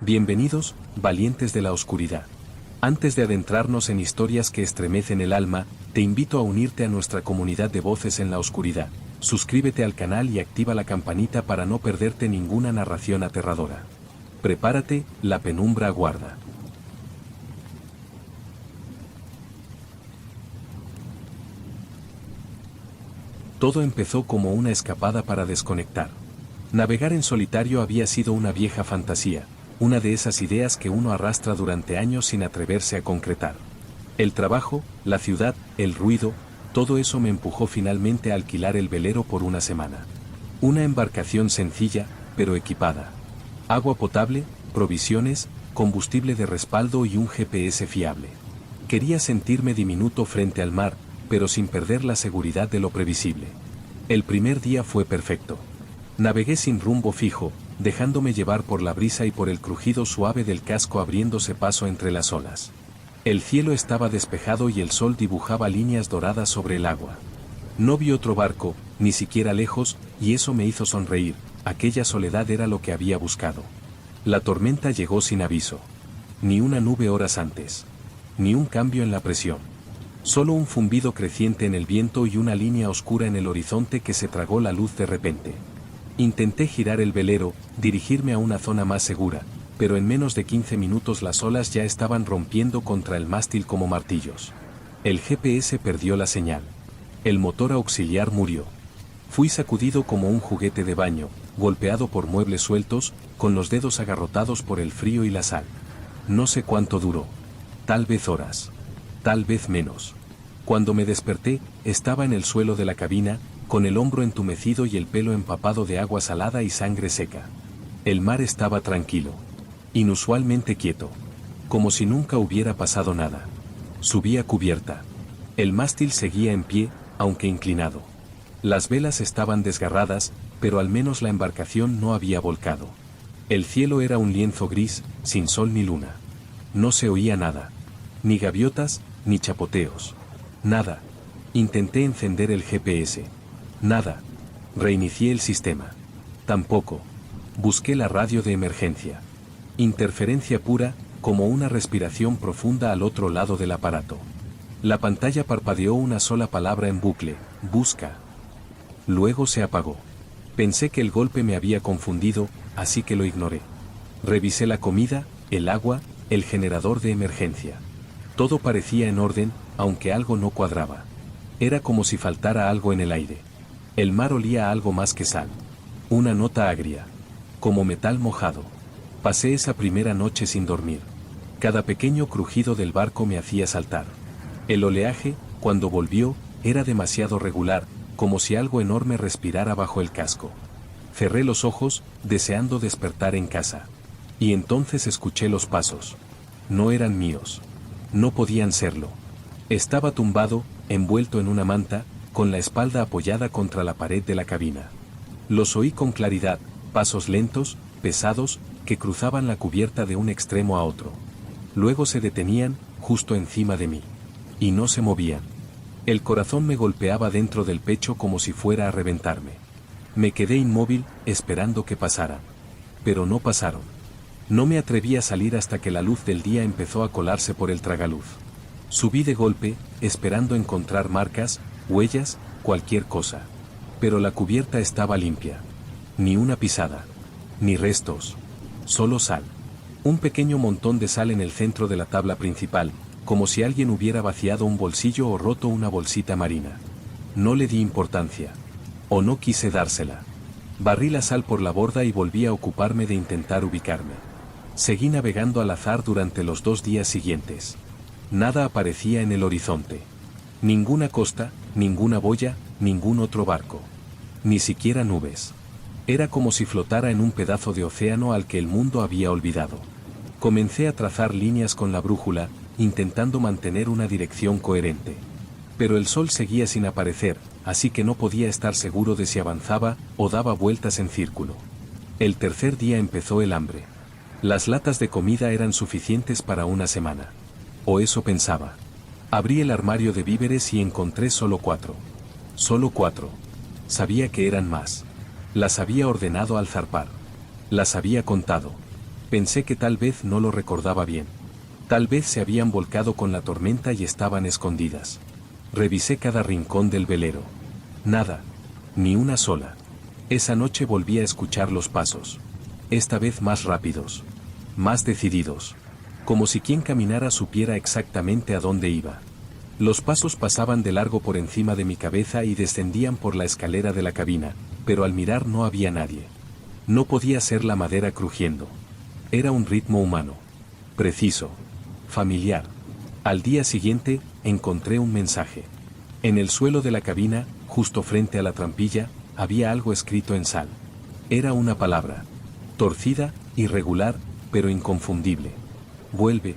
Bienvenidos, valientes de la oscuridad. Antes de adentrarnos en historias que estremecen el alma, te invito a unirte a nuestra comunidad de voces en la oscuridad. Suscríbete al canal y activa la campanita para no perderte ninguna narración aterradora. Prepárate, la penumbra aguarda. Todo empezó como una escapada para desconectar. Navegar en solitario había sido una vieja fantasía, una de esas ideas que uno arrastra durante años sin atreverse a concretar. El trabajo, la ciudad, el ruido, todo eso me empujó finalmente a alquilar el velero por una semana. Una embarcación sencilla, pero equipada. Agua potable, provisiones, combustible de respaldo y un GPS fiable. Quería sentirme diminuto frente al mar, pero sin perder la seguridad de lo previsible. El primer día fue perfecto. Navegué sin rumbo fijo, dejándome llevar por la brisa y por el crujido suave del casco abriéndose paso entre las olas. El cielo estaba despejado y el sol dibujaba líneas doradas sobre el agua. No vi otro barco, ni siquiera lejos, y eso me hizo sonreír. Aquella soledad era lo que había buscado. La tormenta llegó sin aviso. Ni una nube horas antes. Ni un cambio en la presión. Solo un zumbido creciente en el viento y una línea oscura en el horizonte que se tragó la luz de repente. Intenté girar el velero, dirigirme a una zona más segura, pero en menos de 15 minutos las olas ya estaban rompiendo contra el mástil como martillos. El GPS perdió la señal. El motor auxiliar murió. Fui sacudido como un juguete de baño, golpeado por muebles sueltos, con los dedos agarrotados por el frío y la sal. No sé cuánto duró. Tal vez horas. Tal vez menos. Cuando me desperté, estaba en el suelo de la cabina, con el hombro entumecido y el pelo empapado de agua salada y sangre seca. El mar estaba tranquilo. Inusualmente quieto. Como si nunca hubiera pasado nada. Subí a cubierta. El mástil seguía en pie, aunque inclinado. Las velas estaban desgarradas, pero al menos la embarcación no había volcado. El cielo era un lienzo gris, sin sol ni luna. No se oía nada. Ni gaviotas, ni chapoteos. Nada. Intenté encender el GPS. Nada. Reinicié el sistema. Tampoco. Busqué la radio de emergencia. Interferencia pura, como una respiración profunda al otro lado del aparato. La pantalla parpadeó una sola palabra en bucle: busca. Luego se apagó. Pensé que el golpe me había confundido, así que lo ignoré. Revisé la comida, el agua, el generador de emergencia. Todo parecía en orden, aunque algo no cuadraba. Era como si faltara algo en el aire. El mar olía a algo más que sal. Una nota agria. Como metal mojado. Pasé esa primera noche sin dormir. Cada pequeño crujido del barco me hacía saltar. El oleaje, cuando volvió, era demasiado regular, como si algo enorme respirara bajo el casco. Cerré los ojos, deseando despertar en casa. Y entonces escuché los pasos. No eran míos. No podían serlo. Estaba tumbado, envuelto en una manta, con la espalda apoyada contra la pared de la cabina. Los oí con claridad, pasos lentos, pesados, que cruzaban la cubierta de un extremo a otro. Luego se detenían, justo encima de mí. Y no se movían. El corazón me golpeaba dentro del pecho como si fuera a reventarme. Me quedé inmóvil, esperando que pasaran. Pero no pasaron. No me atreví a salir hasta que la luz del día empezó a colarse por el tragaluz. Subí de golpe, esperando encontrar marcas, huellas, cualquier cosa. Pero la cubierta estaba limpia. Ni una pisada. Ni restos. Solo sal. Un pequeño montón de sal en el centro de la tabla principal, como si alguien hubiera vaciado un bolsillo o roto una bolsita marina. No le di importancia. O no quise dársela. Barrí la sal por la borda y volví a ocuparme de intentar ubicarme. Seguí navegando al azar durante los 2 días siguientes. Nada aparecía en el horizonte. Ninguna costa, ninguna boya, ningún otro barco. Ni siquiera nubes. Era como si flotara en un pedazo de océano al que el mundo había olvidado. Comencé a trazar líneas con la brújula, intentando mantener una dirección coherente. Pero el sol seguía sin aparecer, así que no podía estar seguro de si avanzaba o daba vueltas en círculo. El tercer día empezó el hambre. Las latas de comida eran suficientes para una semana. O eso pensaba. Abrí el armario de víveres y encontré solo 4. Solo 4. Sabía que eran más. Las había ordenado al zarpar. Las había contado. Pensé que tal vez no lo recordaba bien. Tal vez se habían volcado con la tormenta y estaban escondidas. Revisé cada rincón del velero. Nada. Ni una sola. Esa noche volví a escuchar los pasos. Esta vez más rápidos. Más decididos. Como si quien caminara supiera exactamente a dónde iba. Los pasos pasaban de largo por encima de mi cabeza y descendían por la escalera de la cabina, pero al mirar no había nadie. No podía ser la madera crujiendo. Era un ritmo humano. Preciso. Familiar. Al día siguiente, encontré un mensaje. En el suelo de la cabina, justo frente a la trampilla, había algo escrito en sal. Era una palabra. Torcida, irregular, pero inconfundible. Vuelve.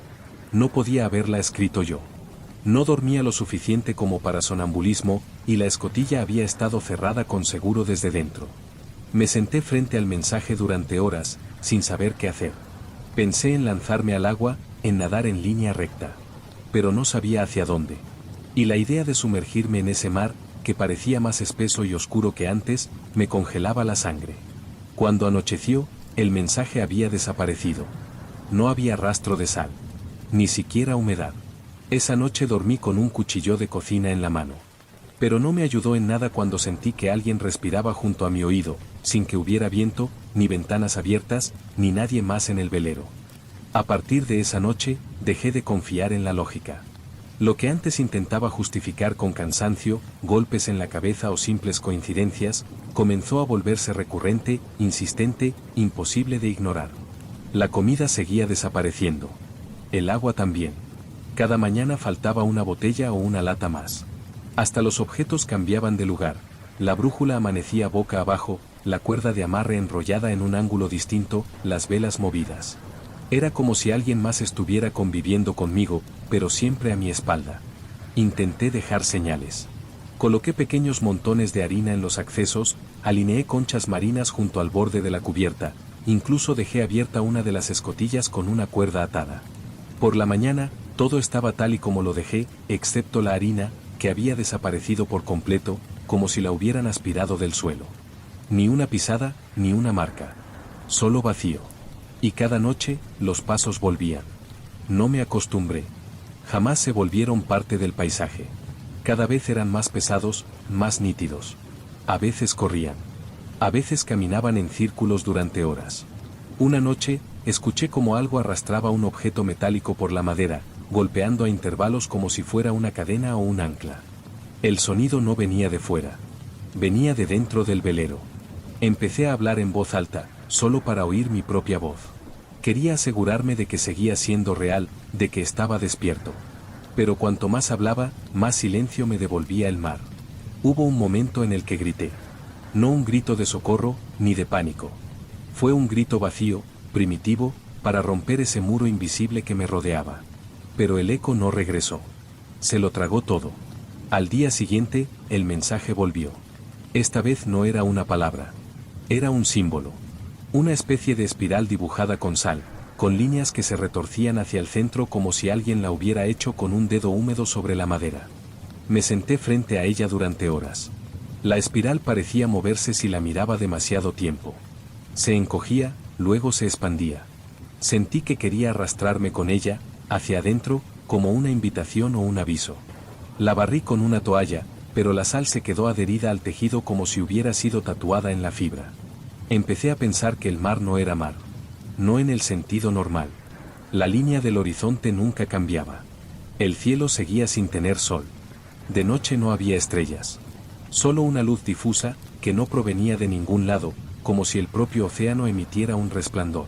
No podía haberla escrito yo. No dormía lo suficiente como para sonambulismo, y la escotilla había estado cerrada con seguro desde dentro. Me senté frente al mensaje durante horas, sin saber qué hacer. Pensé en lanzarme al agua, en nadar en línea recta. Pero no sabía hacia dónde. Y la idea de sumergirme en ese mar, que parecía más espeso y oscuro que antes, me congelaba la sangre. Cuando anocheció, el mensaje había desaparecido. No había rastro de sal. Ni siquiera humedad. Esa noche dormí con un cuchillo de cocina en la mano. Pero no me ayudó en nada cuando sentí que alguien respiraba junto a mi oído, sin que hubiera viento, ni ventanas abiertas, ni nadie más en el velero. A partir de esa noche, dejé de confiar en la lógica. Lo que antes intentaba justificar con cansancio, golpes en la cabeza o simples coincidencias, comenzó a volverse recurrente, insistente, imposible de ignorar. La comida seguía desapareciendo. El agua también. Cada mañana faltaba una botella o una lata más. Hasta los objetos cambiaban de lugar. La brújula amanecía boca abajo, la cuerda de amarre enrollada en un ángulo distinto, las velas movidas. Era como si alguien más estuviera conviviendo conmigo, pero siempre a mi espalda. Intenté dejar señales. Coloqué pequeños montones de harina en los accesos, alineé conchas marinas junto al borde de la cubierta, incluso dejé abierta una de las escotillas con una cuerda atada. Por la mañana, todo estaba tal y como lo dejé, excepto la harina, que había desaparecido por completo, como si la hubieran aspirado del suelo. Ni una pisada, ni una marca. Solo vacío. Y cada noche, los pasos volvían. No me acostumbré. Jamás se volvieron parte del paisaje. Cada vez eran más pesados, más nítidos. A veces corrían. A veces caminaban en círculos durante horas. Una noche, escuché como algo arrastraba un objeto metálico por la madera, golpeando a intervalos como si fuera una cadena o un ancla. El sonido no venía de fuera. Venía de dentro del velero. Empecé a hablar en voz alta, solo para oír mi propia voz. Quería asegurarme de que seguía siendo real, de que estaba despierto. Pero cuanto más hablaba, más silencio me devolvía el mar. Hubo un momento en el que grité. No un grito de socorro, ni de pánico. Fue un grito vacío, primitivo, para romper ese muro invisible que me rodeaba. Pero el eco no regresó. Se lo tragó todo. Al día siguiente, el mensaje volvió. Esta vez no era una palabra. Era un símbolo. Una especie de espiral dibujada con sal, con líneas que se retorcían hacia el centro como si alguien la hubiera hecho con un dedo húmedo sobre la madera. Me senté frente a ella durante horas. La espiral parecía moverse si la miraba demasiado tiempo. Se encogía, luego se expandía. Sentí que quería arrastrarme con ella, hacia adentro, como una invitación o un aviso. La barrí con una toalla, pero la sal se quedó adherida al tejido como si hubiera sido tatuada en la fibra. Empecé a pensar que el mar no era mar. No en el sentido normal. La línea del horizonte nunca cambiaba. El cielo seguía sin tener sol. De noche no había estrellas. Solo una luz difusa, que no provenía de ningún lado, como si el propio océano emitiera un resplandor.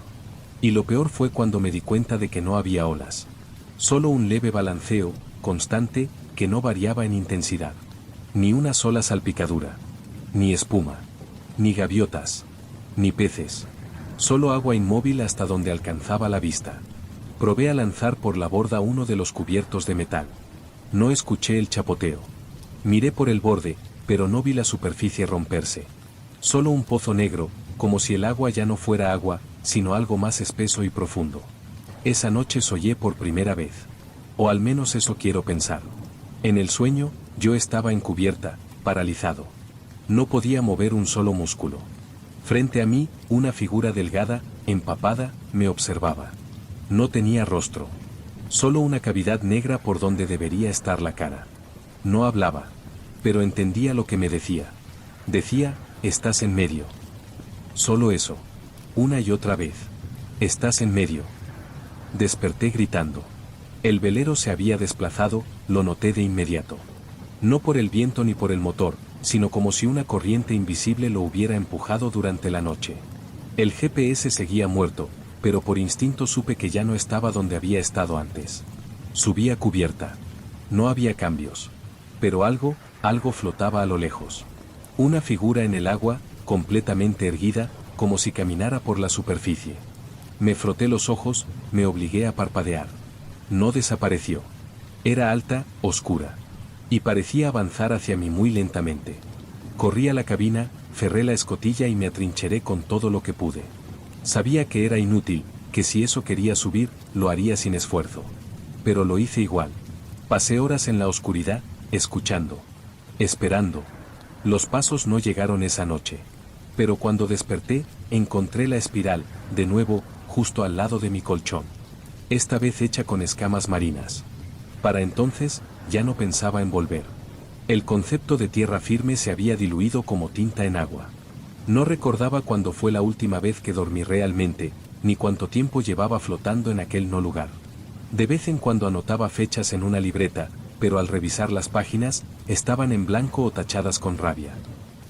Y lo peor fue cuando me di cuenta de que no había olas. Solo un leve balanceo, constante, que no variaba en intensidad. Ni una sola salpicadura. Ni espuma. Ni gaviotas. Ni peces. Solo agua inmóvil hasta donde alcanzaba la vista. Probé a lanzar por la borda uno de los cubiertos de metal. No escuché el chapoteo. Miré por el borde, pero no vi la superficie romperse. Solo un pozo negro, como si el agua ya no fuera agua, sino algo más espeso y profundo. Esa noche soñé por primera vez. O al menos eso quiero pensar. En el sueño, yo estaba encubierta, paralizado. No podía mover un solo músculo. Frente a mí, una figura delgada, empapada, me observaba. No tenía rostro. Solo una cavidad negra por donde debería estar la cara. No hablaba. Pero entendía lo que me decía. Decía, estás en medio. Solo eso. Una y otra vez. Estás en medio. Desperté gritando. El velero se había desplazado, lo noté de inmediato. No por el viento ni por el motor, sino como si una corriente invisible lo hubiera empujado durante la noche. El GPS seguía muerto, pero por instinto supe que ya no estaba donde había estado antes. Subí a cubierta. No había cambios. Pero algo flotaba a lo lejos. Una figura en el agua, completamente erguida, como si caminara por la superficie. Me froté los ojos, me obligué a parpadear. No desapareció. Era alta, oscura. Y parecía avanzar hacia mí muy lentamente. Corrí a la cabina, cerré la escotilla y me atrincheré con todo lo que pude. Sabía que era inútil, que si eso quería subir, lo haría sin esfuerzo. Pero lo hice igual. Pasé horas en la oscuridad, escuchando. Esperando. Los pasos no llegaron esa noche. Pero cuando desperté, encontré la espiral, de nuevo, justo al lado de mi colchón. Esta vez hecha con escamas marinas. Para entonces, ya no pensaba en volver. El concepto de tierra firme se había diluido como tinta en agua. No recordaba cuándo fue la última vez que dormí realmente, ni cuánto tiempo llevaba flotando en aquel no lugar. De vez en cuando anotaba fechas en una libreta, pero al revisar las páginas, estaban en blanco o tachadas con rabia.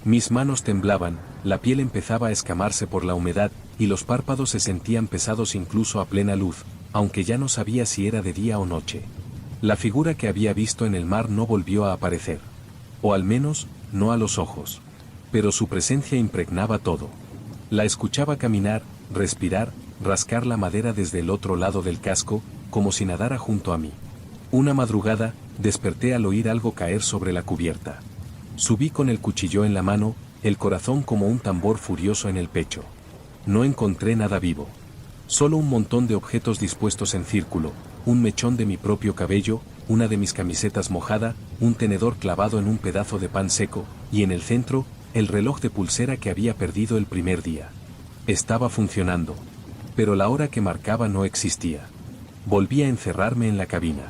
Mis manos temblaban, la piel empezaba a escamarse por la humedad, y los párpados se sentían pesados incluso a plena luz, aunque ya no sabía si era de día o noche. La figura que había visto en el mar no volvió a aparecer. O al menos, no a los ojos. Pero su presencia impregnaba todo. La escuchaba caminar, respirar, rascar la madera desde el otro lado del casco, como si nadara junto a mí. Una madrugada, desperté al oír algo caer sobre la cubierta. Subí con el cuchillo en la mano, el corazón como un tambor furioso en el pecho. No encontré nada vivo. Solo un montón de objetos dispuestos en círculo, un mechón de mi propio cabello, una de mis camisetas mojada, un tenedor clavado en un pedazo de pan seco, y en el centro, el reloj de pulsera que había perdido el primer día. Estaba funcionando. Pero la hora que marcaba no existía. Volví a encerrarme en la cabina.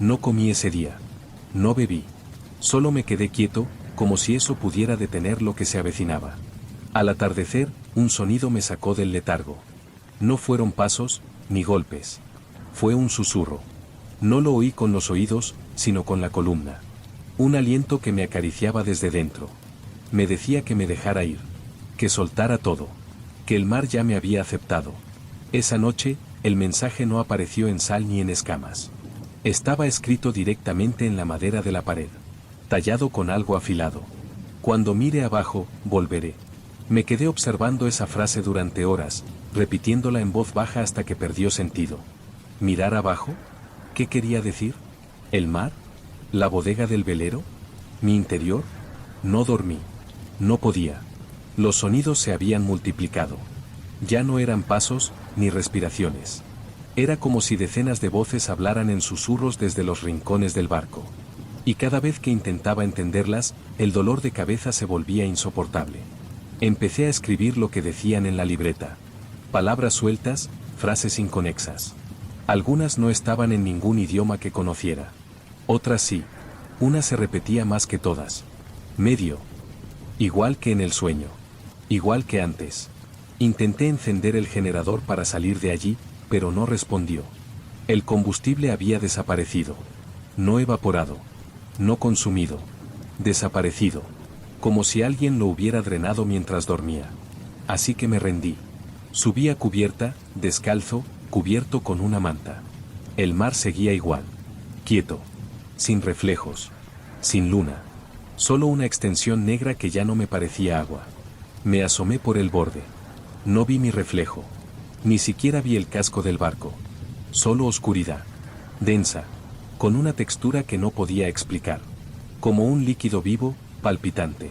No comí ese día. No bebí. Solo me quedé quieto, como si eso pudiera detener lo que se avecinaba. Al atardecer, un sonido me sacó del letargo. No fueron pasos, ni golpes. Fue un susurro. No lo oí con los oídos, sino con la columna. Un aliento que me acariciaba desde dentro. Me decía que me dejara ir. Que soltara todo. Que el mar ya me había aceptado. Esa noche, el mensaje no apareció en sal ni en escamas. Estaba escrito directamente en la madera de la pared. Tallado con algo afilado. Cuando mire abajo, volveré. Me quedé observando esa frase durante horas, repitiéndola en voz baja hasta que perdió sentido. ¿Mirar abajo? ¿Qué quería decir? ¿El mar? ¿La bodega del velero? ¿Mi interior? No dormí. No podía. Los sonidos se habían multiplicado. Ya no eran pasos, ni respiraciones. Era como si decenas de voces hablaran en susurros desde los rincones del barco. Y cada vez que intentaba entenderlas, el dolor de cabeza se volvía insoportable. Empecé a escribir lo que decían en la libreta. Palabras sueltas, frases inconexas. Algunas no estaban en ningún idioma que conociera. Otras sí. Una se repetía más que todas. Medio. Igual que en el sueño. Igual que antes. Intenté encender el generador para salir de allí, pero no respondió. El combustible había desaparecido. No evaporado. No consumido. Desaparecido. Como si alguien lo hubiera drenado mientras dormía. Así que me rendí. Subí a cubierta, descalzo, cubierto con una manta. El mar seguía igual. Quieto. Sin reflejos. Sin luna. Solo una extensión negra que ya no me parecía agua. Me asomé por el borde. No vi mi reflejo. Ni siquiera vi el casco del barco. Solo oscuridad. Densa. Con una textura que no podía explicar. Como un líquido vivo, palpitante.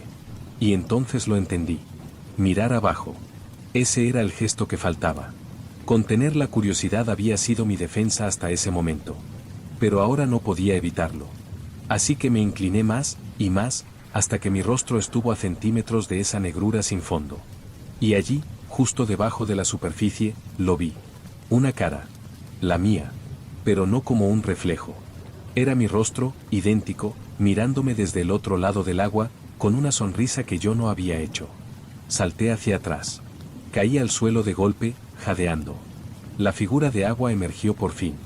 Y entonces lo entendí. Mirar abajo. Ese era el gesto que faltaba. Contener la curiosidad había sido mi defensa hasta ese momento. Pero ahora no podía evitarlo. Así que me incliné más, y más, hasta que mi rostro estuvo a centímetros de esa negrura sin fondo. Y allí, justo debajo de la superficie, lo vi. Una cara. La mía. Pero no como un reflejo. Era mi rostro, idéntico, mirándome desde el otro lado del agua, con una sonrisa que yo no había hecho. Salté hacia atrás. Caí al suelo de golpe, jadeando. La figura de agua emergió por fin.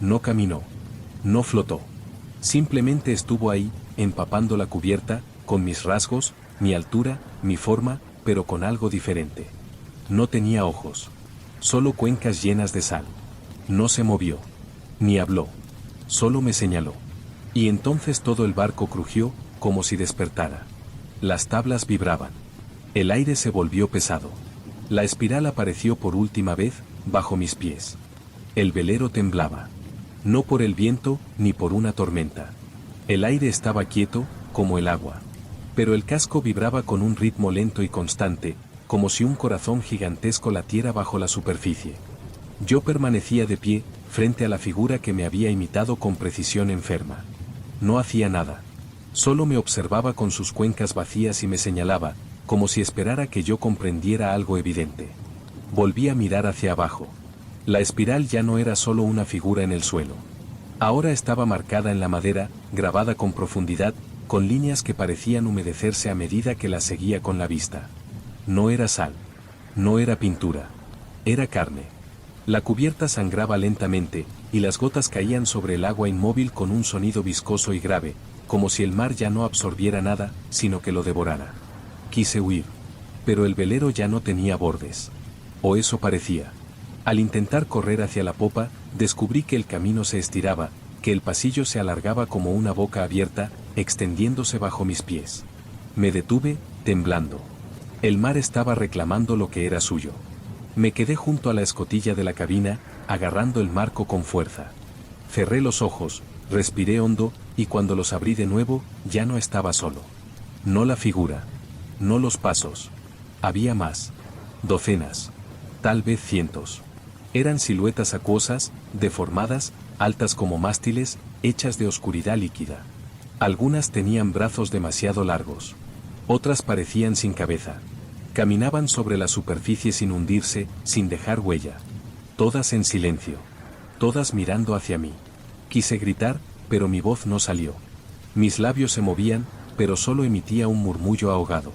No caminó. No flotó. Simplemente estuvo ahí, empapando la cubierta, con mis rasgos, mi altura, mi forma, pero con algo diferente. No tenía ojos. Solo cuencas llenas de sal. No se movió. Ni habló. Solo me señaló. Y entonces todo el barco crujió, como si despertara. Las tablas vibraban. El aire se volvió pesado. La espiral apareció por última vez, bajo mis pies. El velero temblaba. No por el viento, ni por una tormenta. El aire estaba quieto, como el agua. Pero el casco vibraba con un ritmo lento y constante, como si un corazón gigantesco latiera bajo la superficie. Yo permanecía de pie, frente a la figura que me había imitado con precisión enferma. No hacía nada. Solo me observaba con sus cuencas vacías y me señalaba, como si esperara que yo comprendiera algo evidente. Volví a mirar hacia abajo. La espiral ya no era solo una figura en el suelo. Ahora estaba marcada en la madera, grabada con profundidad, con líneas que parecían humedecerse a medida que la seguía con la vista. No era sal. No era pintura. Era carne. La cubierta sangraba lentamente, y las gotas caían sobre el agua inmóvil con un sonido viscoso y grave, como si el mar ya no absorbiera nada, sino que lo devorara. Quise huir. Pero el velero ya no tenía bordes. O eso parecía. Al intentar correr hacia la popa, descubrí que el camino se estiraba, que el pasillo se alargaba como una boca abierta, extendiéndose bajo mis pies. Me detuve, temblando. El mar estaba reclamando lo que era suyo. Me quedé junto a la escotilla de la cabina, agarrando el marco con fuerza. Cerré los ojos, respiré hondo, y cuando los abrí de nuevo, ya no estaba solo. No la figura. No los pasos. Había más. Docenas. Tal vez cientos. Eran siluetas acuosas, deformadas, altas como mástiles, hechas de oscuridad líquida. Algunas tenían brazos demasiado largos. Otras parecían sin cabeza. Caminaban sobre la superficie sin hundirse, sin dejar huella. Todas en silencio. Todas mirando hacia mí. Quise gritar, pero mi voz no salió. Mis labios se movían, pero solo emitía un murmullo ahogado.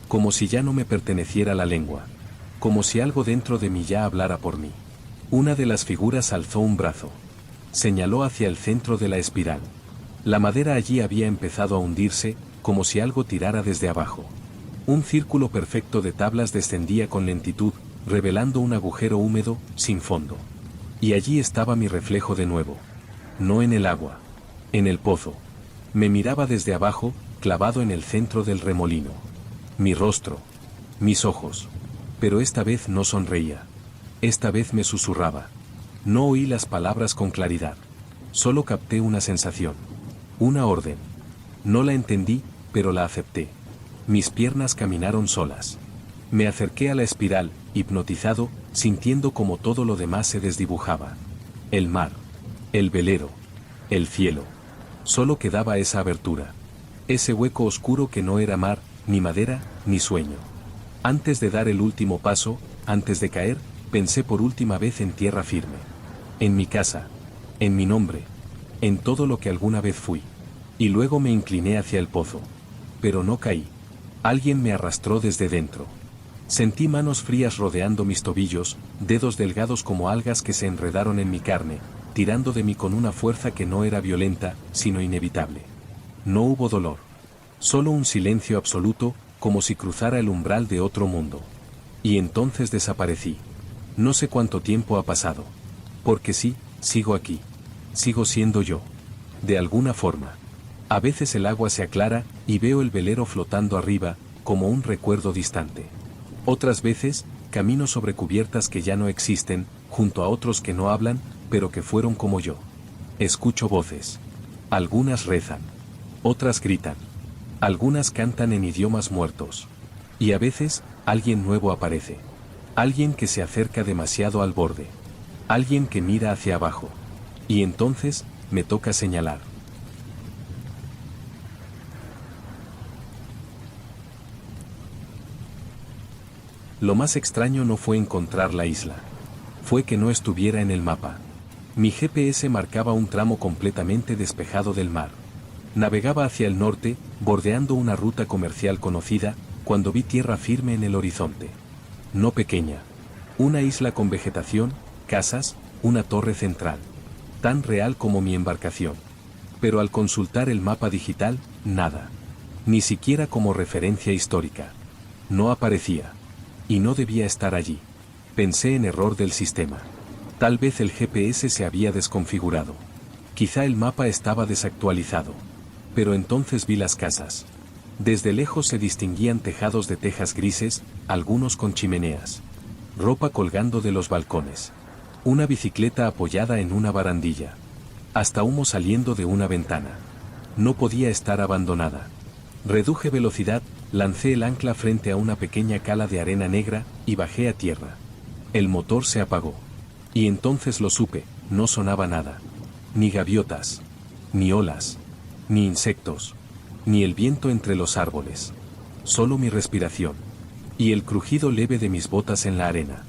Como si ya no me perteneciera la lengua. Como si algo dentro de mí ya hablara por mí. Una de las figuras alzó un brazo. Señaló hacia el centro de la espiral. La madera allí había empezado a hundirse, como si algo tirara desde abajo. Un círculo perfecto de tablas descendía con lentitud, revelando un agujero húmedo, sin fondo. Y allí estaba mi reflejo de nuevo. No en el agua. En el pozo. Me miraba desde abajo, clavado en el centro del remolino. Mi rostro. Mis ojos. Pero esta vez no sonreía. Esta vez me susurraba. No oí las palabras con claridad. Solo capté una sensación. Una orden. No la entendí, pero la acepté. Mis piernas caminaron solas. Me acerqué a la espiral, hipnotizado, sintiendo como todo lo demás se desdibujaba. El mar. El velero. El cielo. Solo quedaba esa abertura. Ese hueco oscuro que no era mar, ni madera, ni sueño. Antes de dar el último paso, antes de caer, pensé por última vez en tierra firme. En mi casa. En mi nombre. En todo lo que alguna vez fui. Y luego me incliné hacia el pozo. Pero no caí. Alguien me arrastró desde dentro. Sentí manos frías rodeando mis tobillos, dedos delgados como algas que se enredaron en mi carne, tirando de mí con una fuerza que no era violenta, sino inevitable. No hubo dolor. Solo un silencio absoluto, como si cruzara el umbral de otro mundo. Y entonces desaparecí. No sé cuánto tiempo ha pasado. Porque sí, sigo aquí. Sigo siendo yo. De alguna forma. A veces el agua se aclara, y veo el velero flotando arriba, como un recuerdo distante. Otras veces, camino sobre cubiertas que ya no existen, junto a otros que no hablan, pero que fueron como yo. Escucho voces. Algunas rezan. Otras gritan. Algunas cantan en idiomas muertos. Y a veces, alguien nuevo aparece. Alguien que se acerca demasiado al borde. Alguien que mira hacia abajo. Y entonces, me toca señalar. Lo más extraño no fue encontrar la isla. Fue que no estuviera en el mapa. Mi GPS marcaba un tramo completamente despejado del mar. Navegaba hacia el norte, bordeando una ruta comercial conocida, cuando vi tierra firme en el horizonte. No pequeña. Una isla con vegetación, casas, una torre central. Tan real como mi embarcación. Pero al consultar el mapa digital, nada. Ni siquiera como referencia histórica. No aparecía. Y no debía estar allí. Pensé en error del sistema. Tal vez el GPS se había desconfigurado. Quizá el mapa estaba desactualizado. Pero entonces vi las casas. Desde lejos se distinguían tejados de tejas grises, algunos con chimeneas. Ropa colgando de los balcones. Una bicicleta apoyada en una barandilla. Hasta humo saliendo de una ventana. No podía estar abandonada. Reduje velocidad, lancé el ancla frente a una pequeña cala de arena negra, y bajé a tierra. El motor se apagó. Y entonces lo supe, no sonaba nada. Ni gaviotas. Ni olas. Ni insectos. Ni el viento entre los árboles. Solo mi respiración. Y el crujido leve de mis botas en la arena.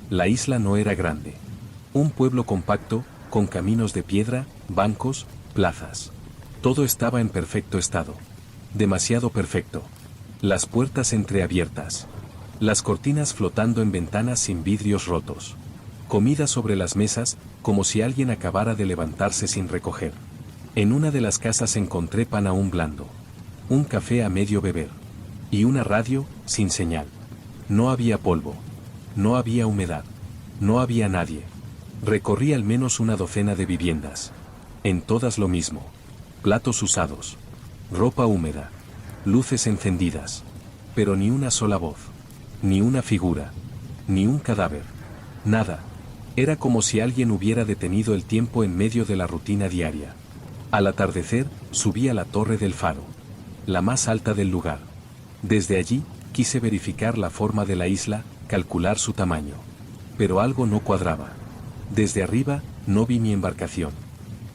La isla no era grande. Un pueblo compacto, con caminos de piedra, bancos, plazas. Todo estaba en perfecto estado. Demasiado perfecto. Las puertas entreabiertas. Las cortinas flotando en ventanas sin vidrios rotos. Comida sobre las mesas, como si alguien acabara de levantarse sin recoger. En una de las casas encontré pan aún blando. Un café a medio beber. Y una radio, sin señal. No había polvo. No había humedad. No había nadie. Recorrí al menos una docena de viviendas. En todas lo mismo. Platos usados. Ropa húmeda. Luces encendidas. Pero ni una sola voz. Ni una figura. Ni un cadáver. Nada. Era como si alguien hubiera detenido el tiempo en medio de la rutina diaria. Al atardecer, subí a la torre del faro. La más alta del lugar. Desde allí, quise verificar la forma de la isla, calcular su tamaño. Pero algo no cuadraba. Desde arriba, no vi mi embarcación.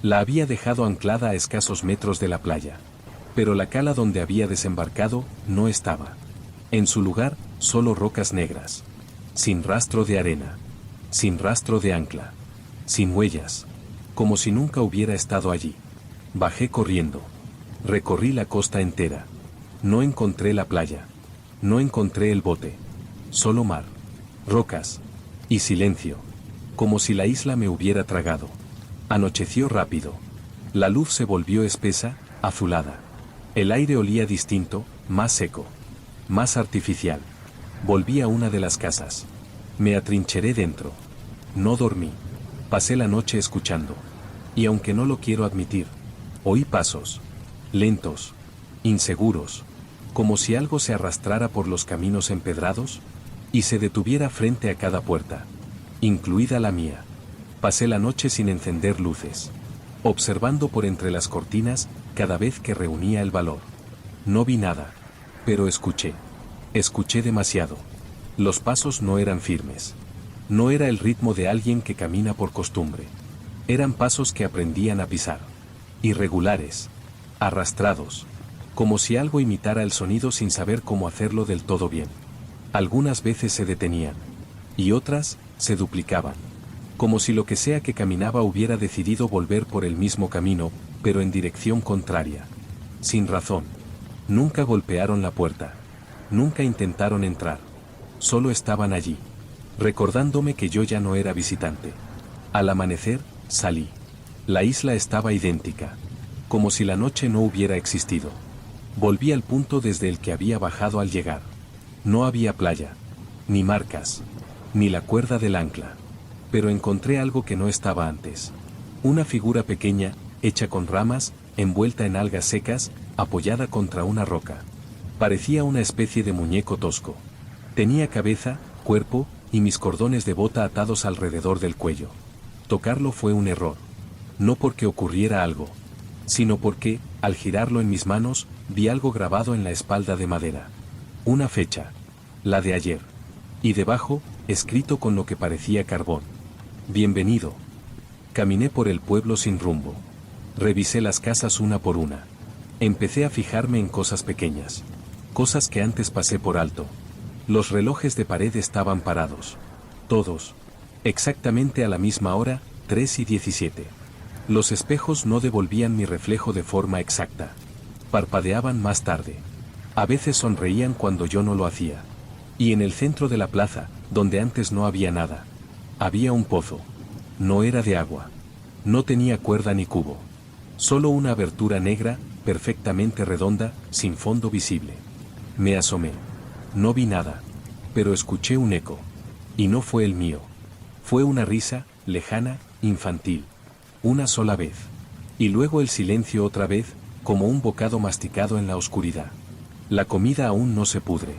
La había dejado anclada a escasos metros de la playa. Pero la cala donde había desembarcado, no estaba. En su lugar, solo rocas negras. Sin rastro de arena. Sin rastro de ancla. Sin huellas. Como si nunca hubiera estado allí. Bajé corriendo. Recorrí la costa entera. No encontré la playa. No encontré el bote. Solo mar. Rocas. Y silencio. Como si la isla me hubiera tragado. Anocheció rápido. La luz se volvió espesa, azulada. El aire olía distinto, más seco. Más artificial. Volví a una de las casas. Me atrincheré dentro. No dormí. Pasé la noche escuchando. Y aunque no lo quiero admitir, oí pasos. Lentos. Inseguros. Como si algo se arrastrara por los caminos empedrados, y se detuviera frente a cada puerta. Incluida la mía. Pasé la noche sin encender luces. Observando por entre las cortinas, cada vez que reunía el valor. No vi nada. Pero escuché. Escuché demasiado. Los pasos no eran firmes. No era el ritmo de alguien que camina por costumbre. Eran pasos que aprendían a pisar. Irregulares. Arrastrados. Como si algo imitara el sonido sin saber cómo hacerlo del todo bien. Algunas veces se detenían. Y otras, se duplicaban. Como si lo que sea que caminaba hubiera decidido volver por el mismo camino, pero en dirección contraria. Sin razón. Nunca golpearon la puerta. Nunca intentaron entrar. Solo estaban allí. Recordándome que yo ya no era visitante. Al amanecer, salí. La isla estaba idéntica. Como si la noche no hubiera existido. Volví al punto desde el que había bajado al llegar. No había playa. Ni marcas. Ni la cuerda del ancla. Pero encontré algo que no estaba antes. Una figura pequeña, hecha con ramas, envuelta en algas secas, apoyada contra una roca. Parecía una especie de muñeco tosco. Tenía cabeza, cuerpo, y mis cordones de bota atados alrededor del cuello. Tocarlo fue un error. No porque ocurriera algo, sino porque, al girarlo en mis manos, vi algo grabado en la espalda de madera. Una fecha. La de ayer. Y debajo, escrito con lo que parecía carbón. Bienvenido. Caminé por el pueblo sin rumbo. Revisé las casas una por una. Empecé a fijarme en cosas pequeñas. Cosas que antes pasé por alto. Los relojes de pared estaban parados. Todos. Exactamente a la misma hora, 3:17. Los espejos no devolvían mi reflejo de forma exacta. Parpadeaban más tarde. A veces sonreían cuando yo no lo hacía. Y en el centro de la plaza, donde antes no había nada, había un pozo. No era de agua. No tenía cuerda ni cubo. Solo una abertura negra, perfectamente redonda, sin fondo visible. Me asomé. No vi nada. Pero escuché un eco. Y no fue el mío. Fue una risa, lejana, infantil. Una sola vez. Y luego el silencio otra vez, como un bocado masticado en la oscuridad. La comida aún no se pudre.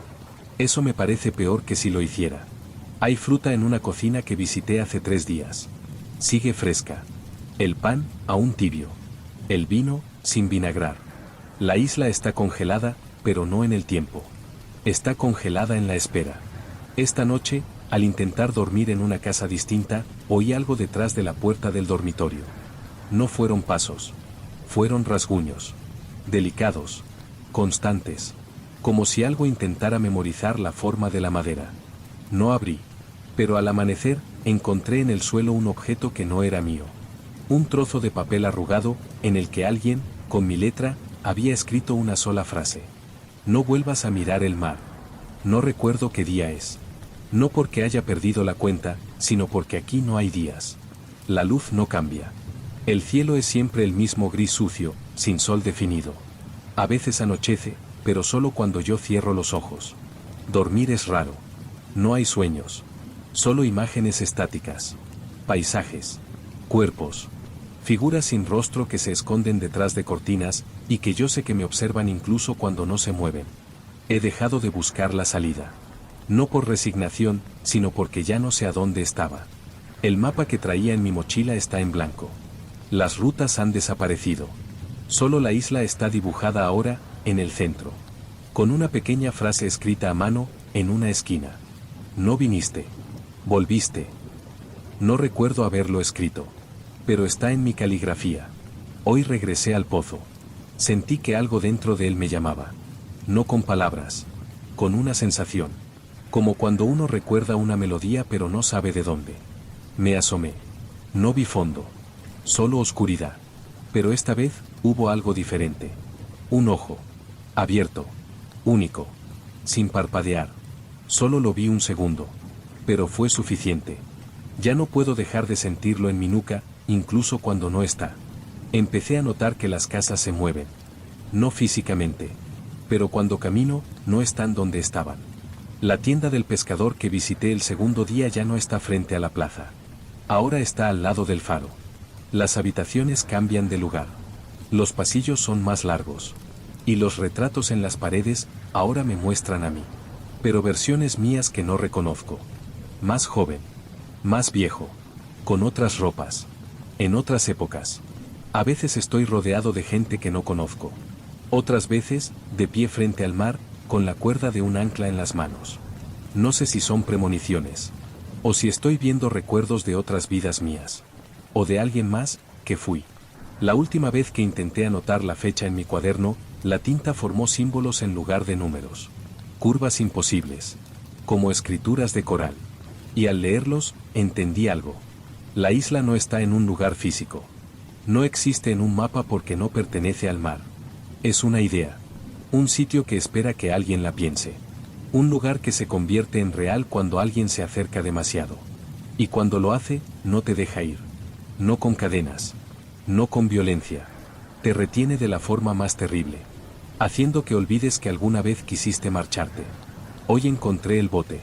Eso me parece peor que si lo hiciera. Hay fruta en una cocina que visité hace 3 días. Sigue fresca. El pan, aún tibio. El vino, sin vinagrar. La isla está congelada, pero no en el tiempo. Está congelada en la espera. Esta noche, al intentar dormir en una casa distinta, oí algo detrás de la puerta del dormitorio. No fueron pasos. Fueron rasguños. Delicados. Constantes. Como si algo intentara memorizar la forma de la madera. No abrí. Pero al amanecer, encontré en el suelo un objeto que no era mío. Un trozo de papel arrugado, en el que alguien, con mi letra, había escrito una sola frase. No vuelvas a mirar el mar. No recuerdo qué día es. No porque haya perdido la cuenta, sino porque aquí no hay días. La luz no cambia. El cielo es siempre el mismo gris sucio, sin sol definido. A veces anochece, pero solo cuando yo cierro los ojos. Dormir es raro. No hay sueños. Solo imágenes estáticas. Paisajes. Cuerpos. Figuras sin rostro que se esconden detrás de cortinas, y que yo sé que me observan incluso cuando no se mueven. He dejado de buscar la salida. No por resignación, sino porque ya no sé a dónde estaba. El mapa que traía en mi mochila está en blanco. Las rutas han desaparecido. Solo la isla está dibujada ahora, en el centro. Con una pequeña frase escrita a mano, en una esquina. No viniste. Volviste. No recuerdo haberlo escrito. Pero está en mi caligrafía. Hoy regresé al pozo. Sentí que algo dentro de él me llamaba. No con palabras. Con una sensación. Como cuando uno recuerda una melodía pero no sabe de dónde. Me asomé. No vi fondo. Solo oscuridad. Pero esta vez, hubo algo diferente. Un ojo. Abierto. Único. Sin parpadear. Solo lo vi un segundo. Pero fue suficiente. Ya no puedo dejar de sentirlo en mi nuca, incluso cuando no está. Empecé a notar que las casas se mueven. No físicamente. Pero cuando camino, no están donde estaban. La tienda del pescador que visité el segundo día ya no está frente a la plaza. Ahora está al lado del faro. Las habitaciones cambian de lugar. Los pasillos son más largos. Y los retratos en las paredes, ahora me muestran a mí. Pero versiones mías que no reconozco. Más joven. Más viejo. Con otras ropas. En otras épocas. A veces estoy rodeado de gente que no conozco. Otras veces, de pie frente al mar, con la cuerda de un ancla en las manos. No sé si son premoniciones. O si estoy viendo recuerdos de otras vidas mías. O de alguien más, que fui. La última vez que intenté anotar la fecha en mi cuaderno, la tinta formó símbolos en lugar de números. Curvas imposibles. Como escrituras de coral. Y al leerlos, entendí algo. La isla no está en un lugar físico. No existe en un mapa porque no pertenece al mar. Es una idea. Un sitio que espera que alguien la piense. Un lugar que se convierte en real cuando alguien se acerca demasiado. Y cuando lo hace, no te deja ir. No con cadenas. No con violencia. Te retiene de la forma más terrible. Haciendo que olvides que alguna vez quisiste marcharte. Hoy encontré el bote.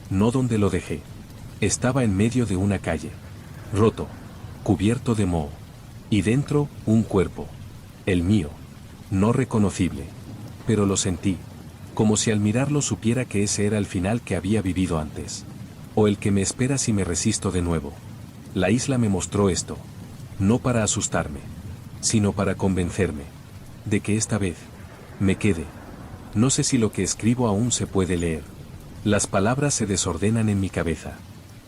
No donde lo dejé. Estaba en medio de una calle. Roto. Cubierto de moho. Y dentro, un cuerpo. El mío. No reconocible. Pero lo sentí. Como si al mirarlo supiera que ese era el final que había vivido antes. O el que me espera si me resisto de nuevo. La isla me mostró esto. No para asustarme. Sino para convencerme. De que esta vez. Me quede. No sé si lo que escribo aún se puede leer. Las palabras se desordenan en mi cabeza.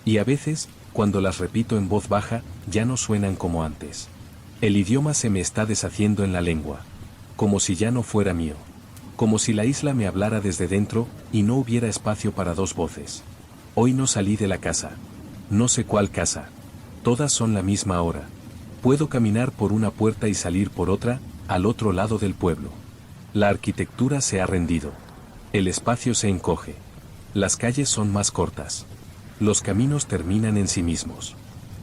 Y a veces, cuando las repito en voz baja, ya no suenan como antes. El idioma se me está deshaciendo en la lengua. Como si ya no fuera mío. Como si la isla me hablara desde dentro, y no hubiera espacio para dos voces. Hoy no salí de la casa. No sé cuál casa. Todas son la misma hora. Puedo caminar por una puerta y salir por otra, al otro lado del pueblo. La arquitectura se ha rendido. El espacio se encoge. Las calles son más cortas. Los caminos terminan en sí mismos.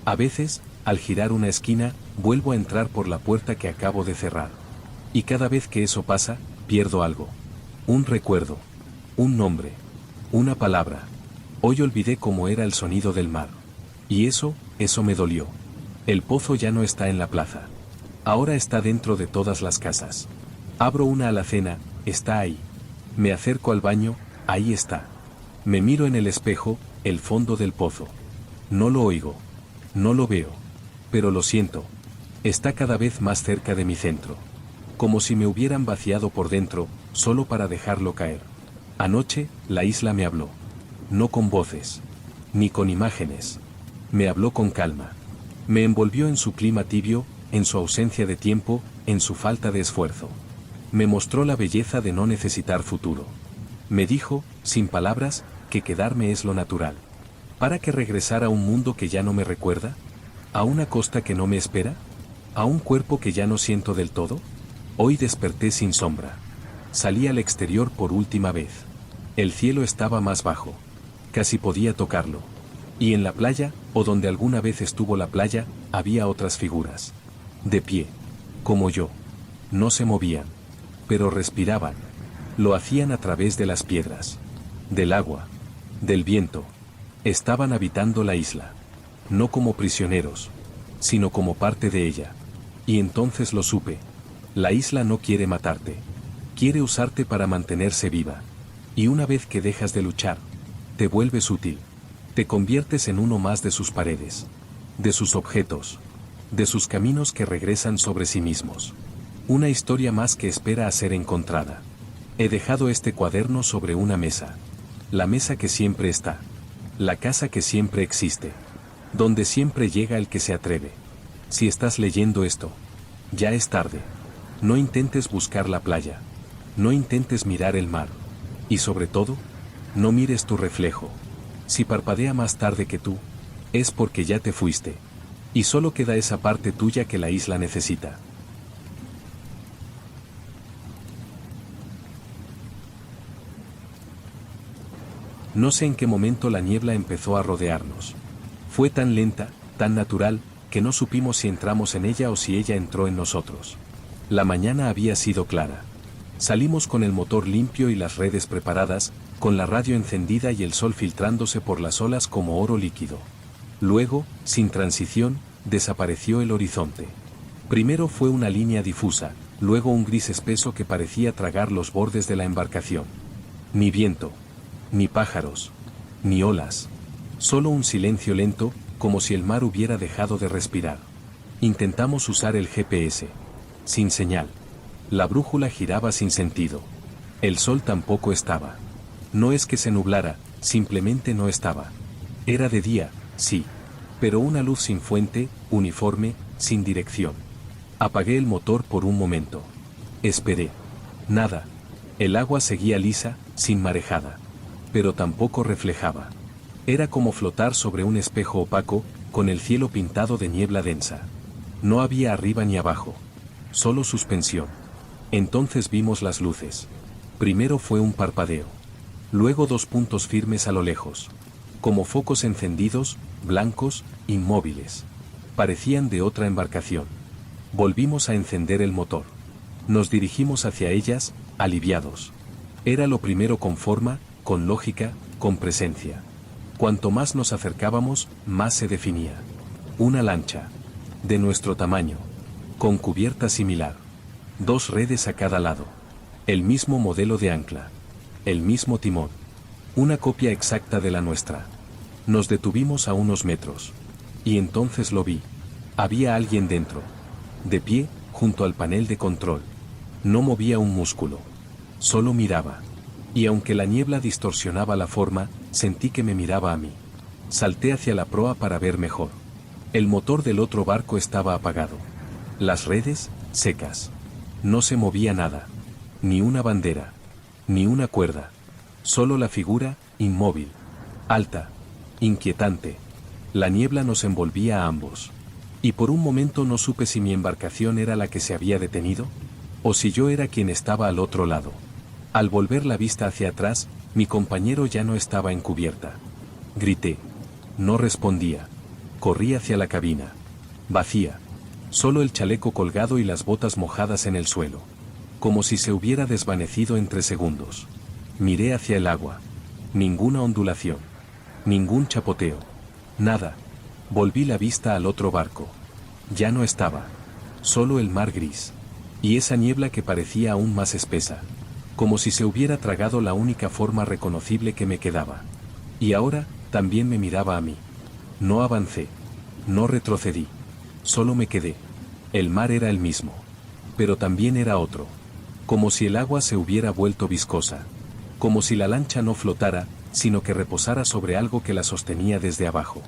A veces, al girar una esquina, vuelvo a entrar por la puerta que acabo de cerrar. Y cada vez que eso pasa, pierdo algo. Un recuerdo. Un nombre. Una palabra. Hoy olvidé cómo era el sonido del mar. Y eso me dolió. El pozo ya no está en la plaza. Ahora está dentro de todas las casas. Abro una alacena, está ahí. Me acerco al baño, ahí está. Me miro en el espejo, el fondo del pozo. No lo oigo. No lo veo. Pero lo siento. Está cada vez más cerca de mi centro. Como si me hubieran vaciado por dentro, solo para dejarlo caer. Anoche, la isla me habló. No con voces. Ni con imágenes. Me habló con calma. Me envolvió en su clima tibio, en su ausencia de tiempo, en su falta de esfuerzo. Me mostró la belleza de no necesitar futuro. Me dijo, sin palabras, que quedarme es lo natural. ¿Para que regresar a un mundo que ya no me recuerda? ¿A una costa que no me espera? ¿A un cuerpo que ya no siento del todo? Hoy desperté sin sombra. Salí al exterior por última vez. El cielo estaba más bajo. Casi podía tocarlo. Y en la playa, o donde alguna vez estuvo la playa, había otras figuras. De pie. Como yo. No se movían. Pero respiraban. Lo hacían a través de las piedras. Del agua. Del viento. Estaban habitando la isla. No como prisioneros. Sino como parte de ella. Y entonces lo supe. La isla no quiere matarte. Quiere usarte para mantenerse viva. Y una vez que dejas de luchar, te vuelves útil. Te conviertes en uno más de sus paredes. De sus objetos. De sus caminos que regresan sobre sí mismos. Una historia más que espera a ser encontrada. He dejado este cuaderno sobre una mesa. La mesa que siempre está. La casa que siempre existe. Donde siempre llega el que se atreve. Si estás leyendo esto, ya es tarde. No intentes buscar la playa. No intentes mirar el mar. Y sobre todo, no mires tu reflejo. Si parpadea más tarde que tú, es porque ya te fuiste. Y solo queda esa parte tuya que la isla necesita. No sé en qué momento la niebla empezó a rodearnos. Fue tan lenta, tan natural, que no supimos si entramos en ella o si ella entró en nosotros. La mañana había sido clara. Salimos con el motor limpio y las redes preparadas, con la radio encendida y el sol filtrándose por las olas como oro líquido. Luego, sin transición, desapareció el horizonte. Primero fue una línea difusa, luego un gris espeso que parecía tragar los bordes de la embarcación. Ni viento, ni pájaros, ni olas. Solo un silencio lento, como si el mar hubiera dejado de respirar. Intentamos usar el GPS. Sin señal. La brújula giraba sin sentido. El sol tampoco estaba. No es que se nublara, simplemente no estaba. Era de día, sí. Pero una luz sin fuente, uniforme, sin dirección. Apagué el motor por un momento. Esperé. Nada. El agua seguía lisa, sin marejada. Pero tampoco reflejaba. Era como flotar sobre un espejo opaco, con el cielo pintado de niebla densa. No había arriba ni abajo. Solo suspensión. Entonces vimos las luces. Primero fue un parpadeo. Luego dos puntos firmes a lo lejos. Como focos encendidos, blancos, inmóviles. Parecían de otra embarcación. Volvimos a encender el motor. Nos dirigimos hacia ellas, aliviados. Era lo primero con forma, con lógica, con presencia. Cuanto más nos acercábamos, más se definía. Una lancha. De nuestro tamaño. Con cubierta similar. Dos redes a cada lado. El mismo modelo de ancla. El mismo timón. Una copia exacta de la nuestra. Nos detuvimos a unos metros. Y entonces lo vi. Había alguien dentro. De pie, junto al panel de control. No movía un músculo. Solo miraba. Y aunque la niebla distorsionaba la forma, sentí que me miraba a mí. Salté hacia la proa para ver mejor. El motor del otro barco estaba apagado. Las redes, secas. No se movía nada. Ni una bandera. Ni una cuerda. Solo la figura, inmóvil. Alta. Inquietante. La niebla nos envolvía a ambos. Y por un momento no supe si mi embarcación era la que se había detenido, o si yo era quien estaba al otro lado. Al volver la vista hacia atrás, mi compañero ya no estaba en cubierta. Grité. No respondía. Corrí hacia la cabina. Vacía. Solo el chaleco colgado y las botas mojadas en el suelo. Como si se hubiera desvanecido en 3 segundos. Miré hacia el agua. Ninguna ondulación. Ningún chapoteo. Nada. Volví la vista al otro barco. Ya no estaba. Solo el mar gris. Y esa niebla que parecía aún más espesa. Como si se hubiera tragado la única forma reconocible que me quedaba. Y ahora, también me miraba a mí. No avancé. No retrocedí. Solo me quedé. El mar era el mismo. Pero también era otro. Como si el agua se hubiera vuelto viscosa. Como si la lancha no flotara, sino que reposara sobre algo que la sostenía desde abajo.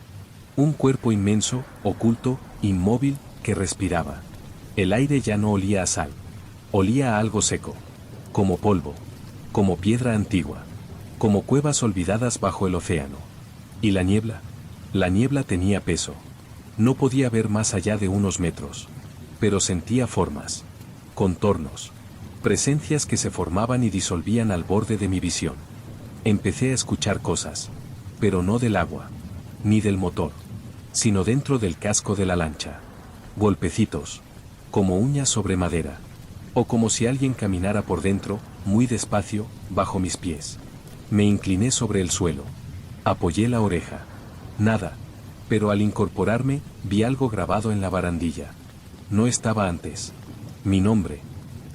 Un cuerpo inmenso, oculto, inmóvil, que respiraba. El aire ya no olía a sal. Olía a algo seco. Como polvo. Como piedra antigua. Como cuevas olvidadas bajo el océano. ¿Y la niebla? La niebla tenía peso. No podía ver más allá de unos metros. Pero sentía formas. Contornos. Presencias que se formaban y disolvían al borde de mi visión. Empecé a escuchar cosas. Pero no del agua. Ni del motor. Sino dentro del casco de la lancha. Golpecitos. Como uñas sobre madera. O como si alguien caminara por dentro, muy despacio, bajo mis pies. Me incliné sobre el suelo. Apoyé la oreja. Nada. Pero al incorporarme, vi algo grabado en la barandilla. No estaba antes. Mi nombre.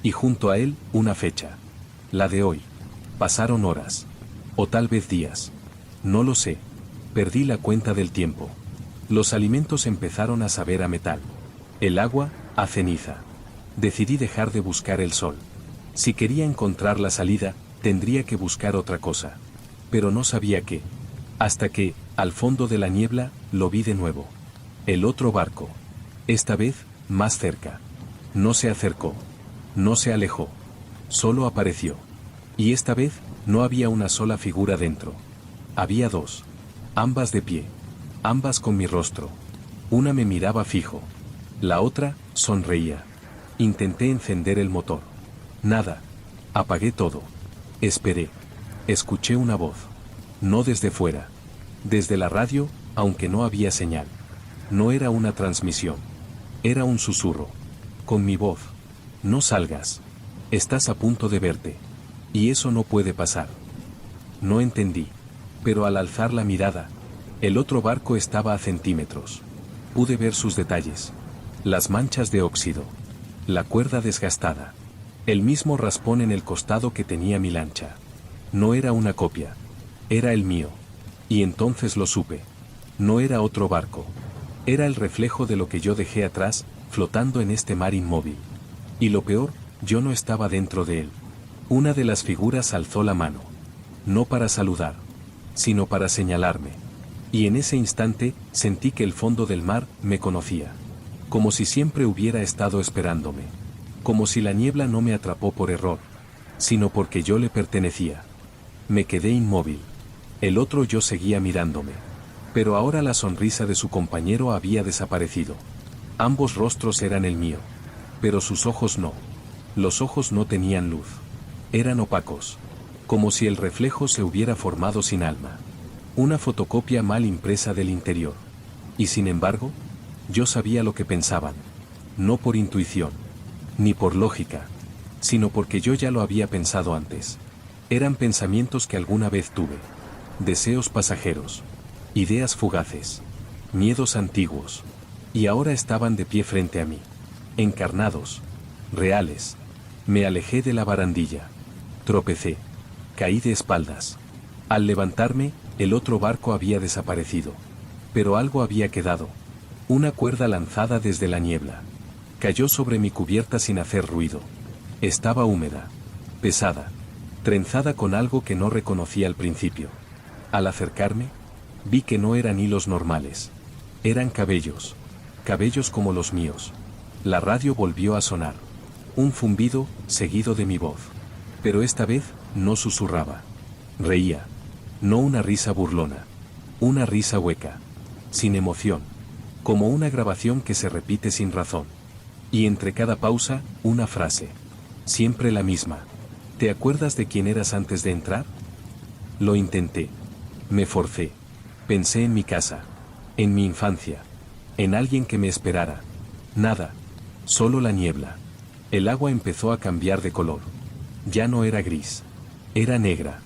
Y junto a él, una fecha. La de hoy. Pasaron horas. O tal vez días. No lo sé. Perdí la cuenta del tiempo. Los alimentos empezaron a saber a metal. El agua, a ceniza. Decidí dejar de buscar el sol. Si quería encontrar la salida, tendría que buscar otra cosa. Pero no sabía qué. Hasta que, al fondo de la niebla, lo vi de nuevo. El otro barco. Esta vez, más cerca. No se acercó. No se alejó. Solo apareció. Y esta vez, no había una sola figura dentro. Había 2. Ambas de pie. Ambas con mi rostro. Una me miraba fijo. La otra, sonreía. Intenté encender el motor. Nada. Apagué todo. Esperé. Escuché una voz. No desde fuera. Desde la radio, aunque no había señal. No era una transmisión. Era un susurro. Con mi voz. No salgas. Estás a punto de verte. Y eso no puede pasar. No entendí. Pero al alzar la mirada, el otro barco estaba a centímetros. Pude ver sus detalles. Las manchas de óxido. La cuerda desgastada. El mismo raspón en el costado que tenía mi lancha. No era una copia. Era el mío. Y entonces lo supe. No era otro barco. Era el reflejo de lo que yo dejé atrás, flotando en este mar inmóvil. Y lo peor, yo no estaba dentro de él. Una de las figuras alzó la mano. No para saludar, sino para señalarme. Y en ese instante, sentí que el fondo del mar me conocía. Como si siempre hubiera estado esperándome. Como si la niebla no me atrapó por error, sino porque yo le pertenecía. Me quedé inmóvil. El otro yo seguía mirándome. Pero ahora la sonrisa de su compañero había desaparecido. Ambos rostros eran el mío. Pero sus ojos no. Los ojos no tenían luz. Eran opacos. Como si el reflejo se hubiera formado sin alma. Una fotocopia mal impresa del interior. Y sin embargo, yo sabía lo que pensaban. No por intuición. Ni por lógica. Sino porque yo ya lo había pensado antes. Eran pensamientos que alguna vez tuve. Deseos pasajeros. Ideas fugaces. Miedos antiguos. Y ahora estaban de pie frente a mí. Encarnados. Reales. Me alejé de la barandilla. Tropecé. Caí de espaldas. Al levantarme, el otro barco había desaparecido. Pero algo había quedado. Una cuerda lanzada desde la niebla. Cayó sobre mi cubierta sin hacer ruido. Estaba húmeda. Pesada. Trenzada con algo que no reconocí al principio. Al acercarme, vi que no eran hilos normales. Eran cabellos. Cabellos como los míos. La radio volvió a sonar. Un zumbido, seguido de mi voz. Pero esta vez, no susurraba. Reía. No una risa burlona. Una risa hueca. Sin emoción. Como una grabación que se repite sin razón. Y entre cada pausa, una frase. Siempre la misma. ¿Te acuerdas de quién eras antes de entrar? Lo intenté. Me forcé. Pensé en mi casa. En mi infancia. En alguien que me esperara. Nada. Solo la niebla. El agua empezó a cambiar de color. Ya no era gris. Era negra.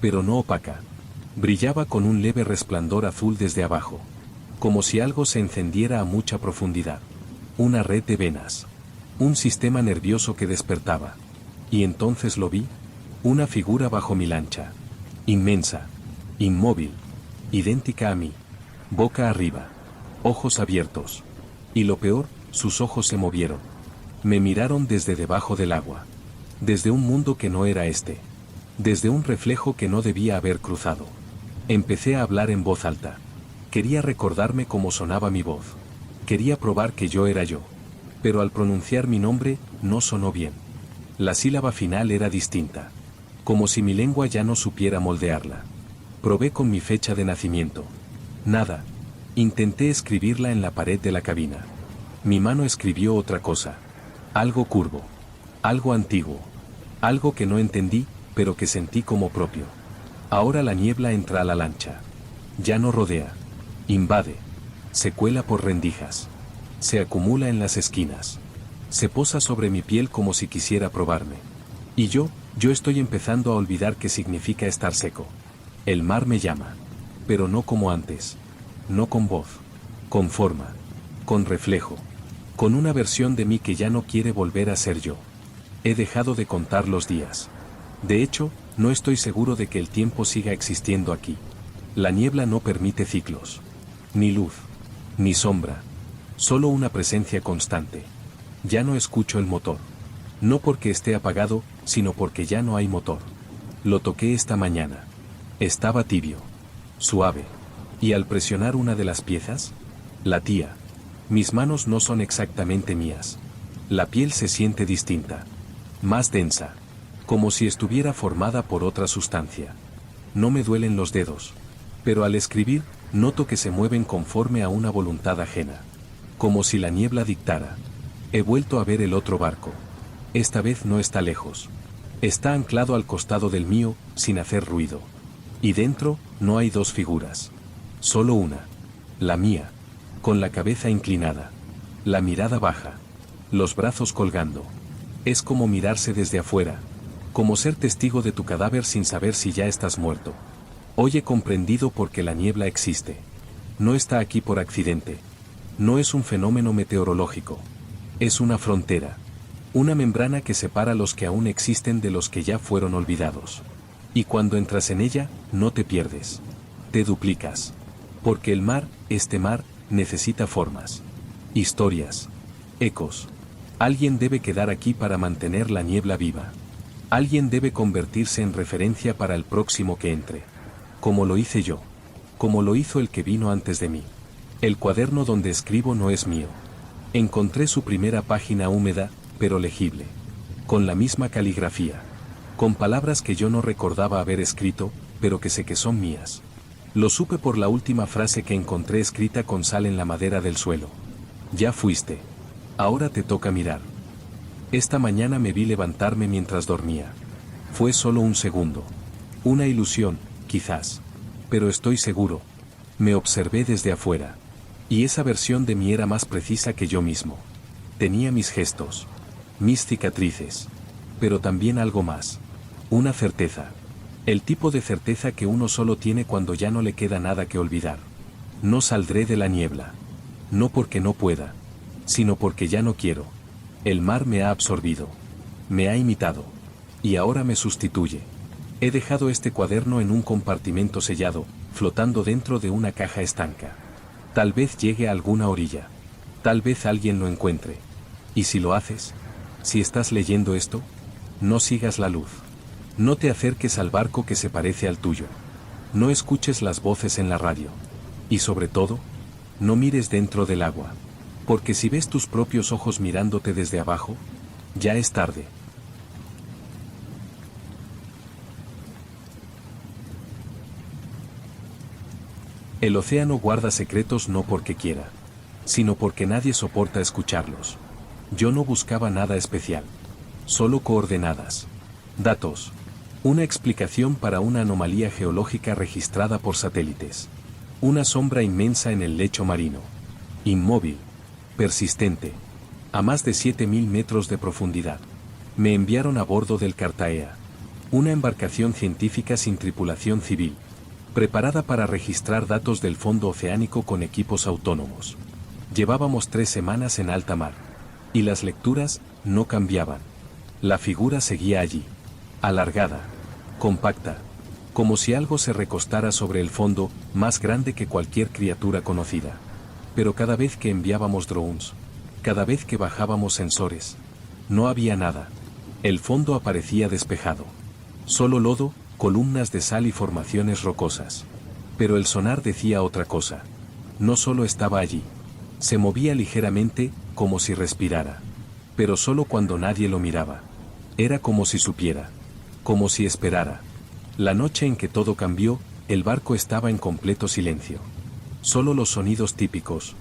Pero no opaca. Brillaba con un leve resplandor azul desde abajo. Como si algo se encendiera a mucha profundidad. Una red de venas. Un sistema nervioso que despertaba. Y entonces lo vi. Una figura bajo mi lancha. Inmensa. Inmóvil. Idéntica a mí. Boca arriba. Ojos abiertos. Y lo peor, sus ojos se movieron. Me miraron desde debajo del agua. Desde un mundo que no era este. Desde un reflejo que no debía haber cruzado. Empecé a hablar en voz alta. Quería recordarme cómo sonaba mi voz. Quería probar que yo era yo. Pero al pronunciar mi nombre, no sonó bien. La sílaba final era distinta. Como si mi lengua ya no supiera moldearla. Probé con mi fecha de nacimiento. Nada. Intenté escribirla en la pared de la cabina. Mi mano escribió otra cosa. Algo curvo. Algo antiguo. Algo que no entendí, pero que sentí como propio. Ahora la niebla entra a la lancha. Ya no rodea. Invade. Se cuela por rendijas. Se acumula en las esquinas. Se posa sobre mi piel como si quisiera probarme. Y yo estoy empezando a olvidar qué significa estar seco. El mar me llama. Pero no como antes. No con voz. Con forma. Con reflejo. Con una versión de mí que ya no quiere volver a ser yo. He dejado de contar los días. De hecho, no estoy seguro de que el tiempo siga existiendo aquí. La niebla no permite ciclos. Ni luz. Ni sombra. Solo una presencia constante. Ya no escucho el motor. No porque esté apagado, sino porque ya no hay motor. Lo toqué esta mañana. Estaba tibio. Suave. Y al presionar una de las piezas, latía. Mis manos no son exactamente mías. La piel se siente distinta. Más densa. Como si estuviera formada por otra sustancia. No me duelen los dedos. Pero al escribir, noto que se mueven conforme a una voluntad ajena. Como si la niebla dictara. He vuelto a ver el otro barco. Esta vez no está lejos. Está anclado al costado del mío, sin hacer ruido. Y dentro, no hay dos figuras. Solo una. La mía. Con la cabeza inclinada. La mirada baja. Los brazos colgando. Es como mirarse desde afuera. Como ser testigo de tu cadáver sin saber si ya estás muerto. Hoy he comprendido por qué la niebla existe. No está aquí por accidente. No es un fenómeno meteorológico. Es una frontera. Una membrana que separa los que aún existen de los que ya fueron olvidados. Y cuando entras en ella, no te pierdes. Te duplicas. Porque el mar, este mar, necesita formas. Historias. Ecos. Alguien debe quedar aquí para mantener la niebla viva. Alguien debe convertirse en referencia para el próximo que entre. Como lo hice yo. Como lo hizo el que vino antes de mí. El cuaderno donde escribo no es mío. Encontré su primera página húmeda, pero legible. Con la misma caligrafía. Con palabras que yo no recordaba haber escrito, pero que sé que son mías. Lo supe por la última frase que encontré escrita con sal en la madera del suelo. Ya fuiste. Ahora te toca mirar. Esta mañana me vi levantarme mientras dormía. Fue solo un segundo. Una ilusión, quizás. Pero estoy seguro. Me observé desde afuera. Y esa versión de mí era más precisa que yo mismo. Tenía mis gestos. Mis cicatrices. Pero también algo más. Una certeza. El tipo de certeza que uno solo tiene cuando ya no le queda nada que olvidar. No saldré de la niebla. No porque no pueda. Sino porque ya no quiero. El mar me ha absorbido. Me ha imitado. Y ahora me sustituye. He dejado este cuaderno en un compartimento sellado, flotando dentro de una caja estanca. Tal vez llegue a alguna orilla. Tal vez alguien lo encuentre. ¿Y si lo haces? Si estás leyendo esto, no sigas la luz. No te acerques al barco que se parece al tuyo. No escuches las voces en la radio. Y sobre todo, no mires dentro del agua. Porque si ves tus propios ojos mirándote desde abajo, ya es tarde. El océano guarda secretos no porque quiera, sino porque nadie soporta escucharlos. Yo no buscaba nada especial. Solo coordenadas. Datos. Una explicación para una anomalía geológica registrada por satélites. Una sombra inmensa en el lecho marino. Inmóvil. Persistente. A más de 7.000 metros de profundidad. Me enviaron a bordo del Cartaea. Una embarcación científica sin tripulación civil. Preparada para registrar datos del fondo oceánico con equipos autónomos. Llevábamos 3 semanas en alta mar. Y las lecturas no cambiaban. La figura seguía allí. Alargada. Compacta. Como si algo se recostara sobre el fondo, más grande que cualquier criatura conocida. Pero cada vez que enviábamos drones, cada vez que bajábamos sensores, no había nada. El fondo aparecía despejado. Solo lodo, columnas de sal y formaciones rocosas. Pero el sonar decía otra cosa. No solo estaba allí. Se movía ligeramente, como si respirara. Pero solo cuando nadie lo miraba. Era como si supiera. Como si esperara. La noche en que todo cambió, el barco estaba en completo silencio. Solo los sonidos típicos.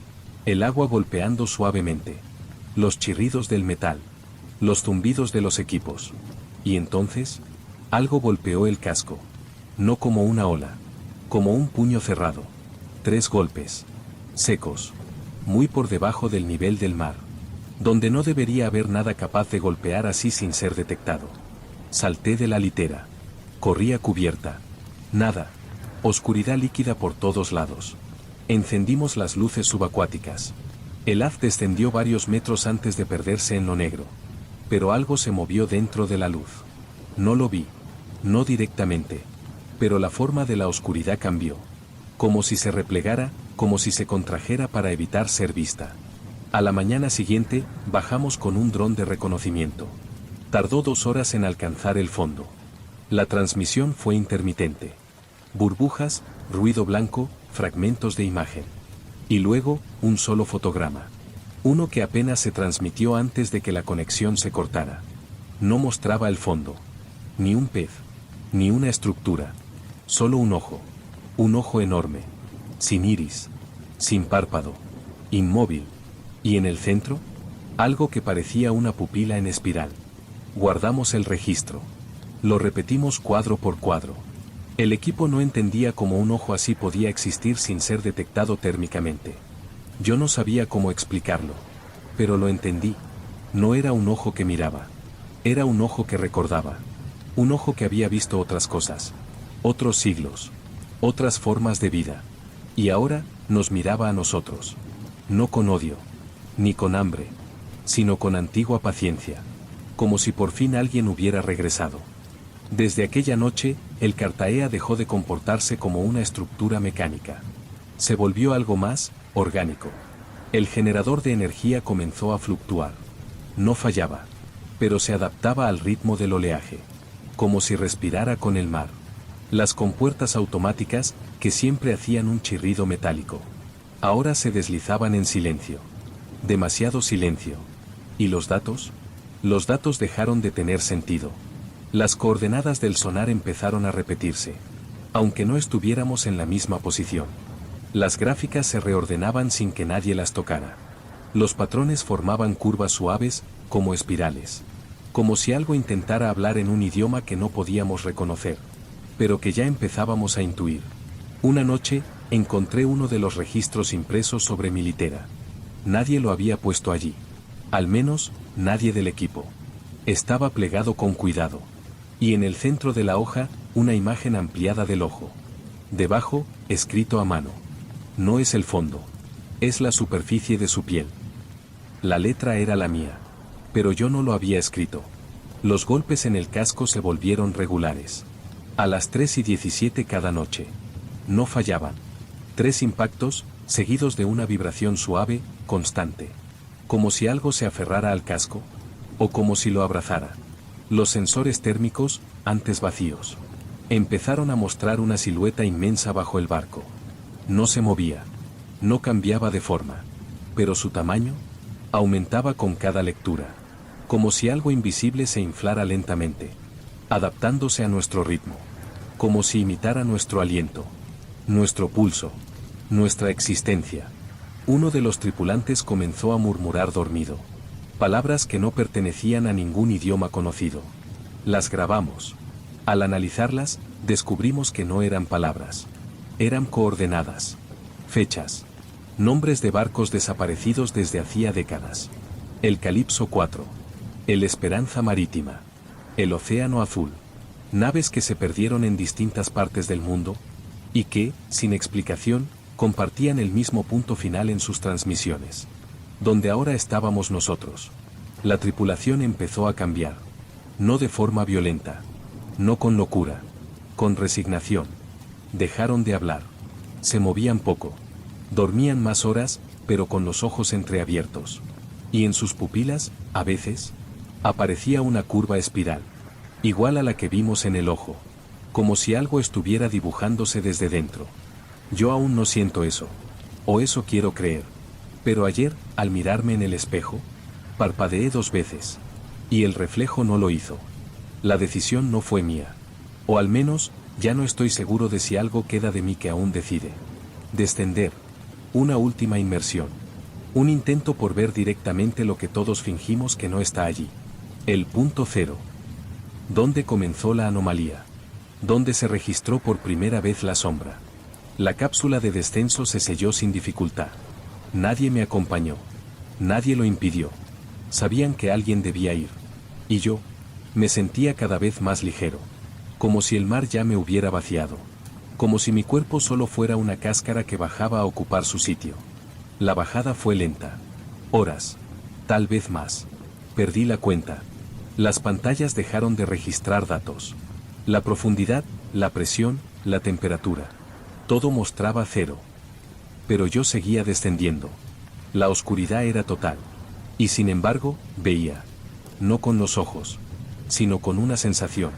El agua golpeando suavemente. Los chirridos del metal. Los zumbidos de los equipos. Y entonces, algo golpeó el casco. No como una ola. Como un puño cerrado. 3 golpes. Secos. Muy por debajo del nivel del mar. Donde no debería haber nada capaz de golpear así sin ser detectado. Salté de la litera. Corrí a cubierta. Nada. Oscuridad líquida por todos lados. Encendimos las luces subacuáticas. El haz descendió varios metros antes de perderse en lo negro. Pero algo se movió dentro de la luz. No lo vi. No directamente. Pero la forma de la oscuridad cambió. Como si se replegara, como si se contrajera para evitar ser vista. A la mañana siguiente, bajamos con un dron de reconocimiento. Tardó 2 horas en alcanzar el fondo. La transmisión fue intermitente. Burbujas, ruido blanco, fragmentos de imagen. Y luego, un solo fotograma. Uno que apenas se transmitió antes de que la conexión se cortara. No mostraba el fondo. Ni un pez. Ni una estructura. Solo un ojo. Un ojo enorme. Sin iris. Sin párpado. Inmóvil. Y en el centro, algo que parecía una pupila en espiral. Guardamos el registro. Lo repetimos cuadro por cuadro. El equipo no entendía cómo un ojo así podía existir sin ser detectado térmicamente. Yo no sabía cómo explicarlo. Pero lo entendí. No era un ojo que miraba. Era un ojo que recordaba. Un ojo que había visto otras cosas. Otros siglos. Otras formas de vida. Y ahora, nos miraba a nosotros. No con odio. Ni con hambre. Sino con antigua paciencia. Como si por fin alguien hubiera regresado. Desde aquella noche, el Cartaea dejó de comportarse como una estructura mecánica. Se volvió algo más, orgánico. El generador de energía comenzó a fluctuar. No fallaba. Pero se adaptaba al ritmo del oleaje. Como si respirara con el mar. Las compuertas automáticas, que siempre hacían un chirrido metálico. Ahora se deslizaban en silencio. Demasiado silencio. ¿Y los datos? Los datos dejaron de tener sentido. Las coordenadas del sonar empezaron a repetirse. Aunque no estuviéramos en la misma posición. Las gráficas se reordenaban sin que nadie las tocara. Los patrones formaban curvas suaves, como espirales. Como si algo intentara hablar en un idioma que no podíamos reconocer. Pero que ya empezábamos a intuir. Una noche, encontré uno de los registros impresos sobre mi litera. Nadie lo había puesto allí. Al menos, nadie del equipo. Estaba plegado con cuidado. Y en el centro de la hoja, una imagen ampliada del ojo. Debajo, escrito a mano. No es el fondo. Es la superficie de su piel. La letra era la mía. Pero yo no lo había escrito. Los golpes en el casco se volvieron regulares. A las 3:17 cada noche. No fallaban. 3 impactos, seguidos de una vibración suave, constante. Como si algo se aferrara al casco. O como si lo abrazara. Los sensores térmicos, antes vacíos, empezaron a mostrar una silueta inmensa bajo el barco. No se movía. No cambiaba de forma. Pero su tamaño aumentaba con cada lectura. Como si algo invisible se inflara lentamente. Adaptándose a nuestro ritmo. Como si imitara nuestro aliento. Nuestro pulso. Nuestra existencia. Uno de los tripulantes comenzó a murmurar dormido. Palabras que no pertenecían a ningún idioma conocido. Las grabamos. Al analizarlas, descubrimos que no eran palabras. Eran coordenadas. Fechas. Nombres de barcos desaparecidos desde hacía décadas. El Calipso 4. El Esperanza Marítima. El Océano Azul. Naves que se perdieron en distintas partes del mundo y que, sin explicación, compartían el mismo punto final en sus transmisiones. Donde ahora estábamos nosotros. La tripulación empezó a cambiar. No de forma violenta. No con locura. Con resignación. Dejaron de hablar. Se movían poco. Dormían más horas, pero con los ojos entreabiertos. Y en sus pupilas, a veces, aparecía una curva espiral. Igual a la que vimos en el ojo. Como si algo estuviera dibujándose desde dentro. Yo aún no siento eso. O eso quiero creer. Pero ayer, al mirarme en el espejo, parpadeé 2 veces. Y el reflejo no lo hizo. La decisión no fue mía. O al menos, ya no estoy seguro de si algo queda de mí que aún decide. Descender. Una última inmersión. Un intento por ver directamente lo que todos fingimos que no está allí. El punto cero. ¿Dónde comenzó la anomalía? ¿Dónde se registró por primera vez la sombra? La cápsula de descenso se selló sin dificultad. Nadie me acompañó. Nadie lo impidió. Sabían que alguien debía ir. Y yo, me sentía cada vez más ligero. Como si el mar ya me hubiera vaciado. Como si mi cuerpo solo fuera una cáscara que bajaba a ocupar su sitio. La bajada fue lenta. Horas. Tal vez más. Perdí la cuenta. Las pantallas dejaron de registrar datos. La profundidad, la presión, la temperatura. Todo mostraba 0. Pero yo seguía descendiendo. La oscuridad era total. Y sin embargo, veía. No con los ojos. Sino con una sensación.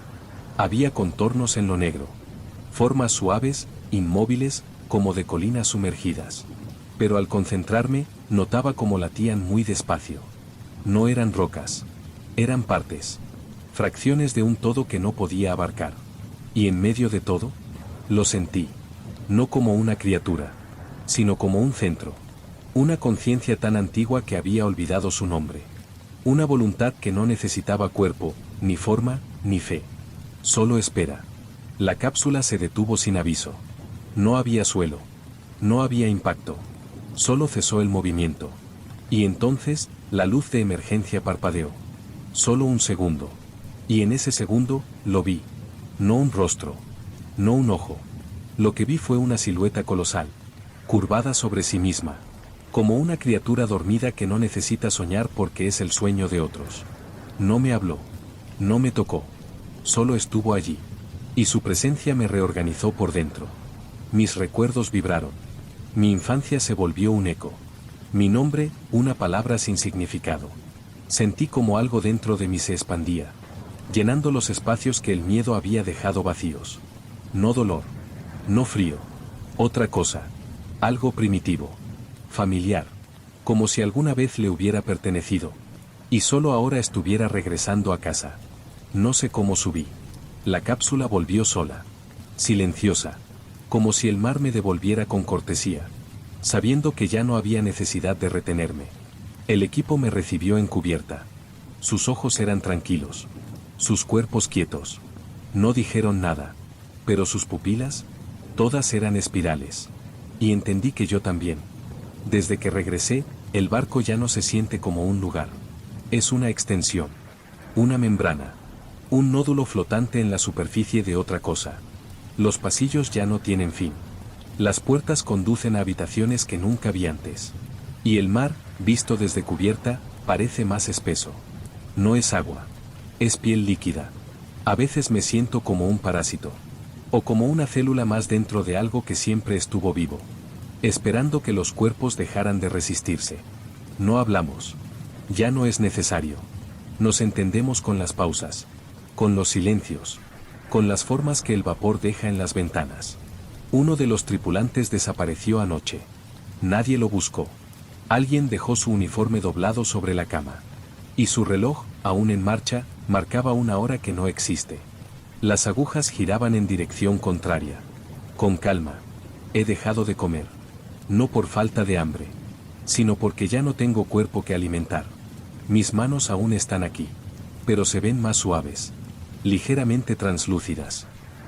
Había contornos en lo negro. Formas suaves, inmóviles, como de colinas sumergidas. Pero al concentrarme, notaba como latían muy despacio. No eran rocas. Eran partes. Fracciones de un todo que no podía abarcar. Y en medio de todo, lo sentí. No como una criatura, sino como un centro. Una conciencia tan antigua que había olvidado su nombre. Una voluntad que no necesitaba cuerpo, ni forma, ni fe. Solo espera. La cápsula se detuvo sin aviso. No había suelo. No había impacto. Solo cesó el movimiento. Y entonces, la luz de emergencia parpadeó. Solo un segundo. Y en ese segundo, lo vi. No un rostro. No un ojo. Lo que vi fue una silueta colosal. Curvada sobre sí misma. Como una criatura dormida que no necesita soñar porque es el sueño de otros. No me habló. No me tocó. Solo estuvo allí. Y su presencia me reorganizó por dentro. Mis recuerdos vibraron. Mi infancia se volvió un eco. Mi nombre, una palabra sin significado. Sentí como algo dentro de mí se expandía, llenando los espacios que el miedo había dejado vacíos. No dolor. No frío. Otra cosa. Algo primitivo. Familiar. Como si alguna vez le hubiera pertenecido. Y solo ahora estuviera regresando a casa. No sé cómo subí. La cápsula volvió sola. Silenciosa. Como si el mar me devolviera con cortesía. Sabiendo que ya no había necesidad de retenerme. El equipo me recibió en cubierta. Sus ojos eran tranquilos. Sus cuerpos quietos. No dijeron nada. Pero sus pupilas, todas eran espirales. Y entendí que yo también. Desde que regresé, el barco ya no se siente como un lugar. Es una extensión. Una membrana. Un nódulo flotante en la superficie de otra cosa. Los pasillos ya no tienen fin. Las puertas conducen a habitaciones que nunca vi antes. Y el mar, visto desde cubierta, parece más espeso. No es agua. Es piel líquida. A veces me siento como un parásito. O como una célula más dentro de algo que siempre estuvo vivo. Esperando que los cuerpos dejaran de resistirse. No hablamos. Ya no es necesario. Nos entendemos con las pausas. Con los silencios. Con las formas que el vapor deja en las ventanas. Uno de los tripulantes desapareció anoche. Nadie lo buscó. Alguien dejó su uniforme doblado sobre la cama. Y su reloj, aún en marcha, marcaba una hora que no existe. Las agujas giraban en dirección contraria. Con calma. He dejado de comer. No por falta de hambre, sino porque ya no tengo cuerpo que alimentar. Mis manos aún están aquí, pero se ven más suaves, ligeramente translúcidas,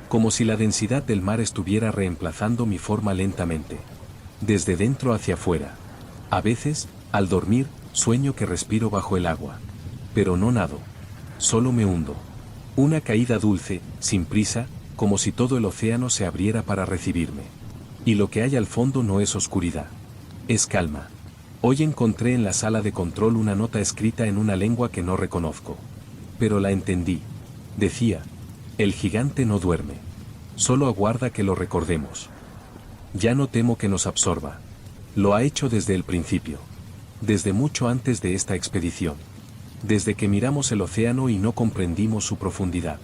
como si la densidad del mar estuviera reemplazando mi forma lentamente, desde dentro hacia afuera. A veces, al dormir, sueño que respiro bajo el agua, pero no nado, solo me hundo. Una caída dulce, sin prisa, como si todo el océano se abriera para recibirme. Y lo que hay al fondo no es oscuridad, es calma. Hoy encontré en la sala de control una nota escrita en una lengua que no reconozco. Pero la entendí. Decía, el gigante no duerme. Solo aguarda que lo recordemos. Ya no temo que nos absorba. Lo ha hecho desde el principio. Desde mucho antes de esta expedición. Desde que miramos el océano y no comprendimos su profundidad.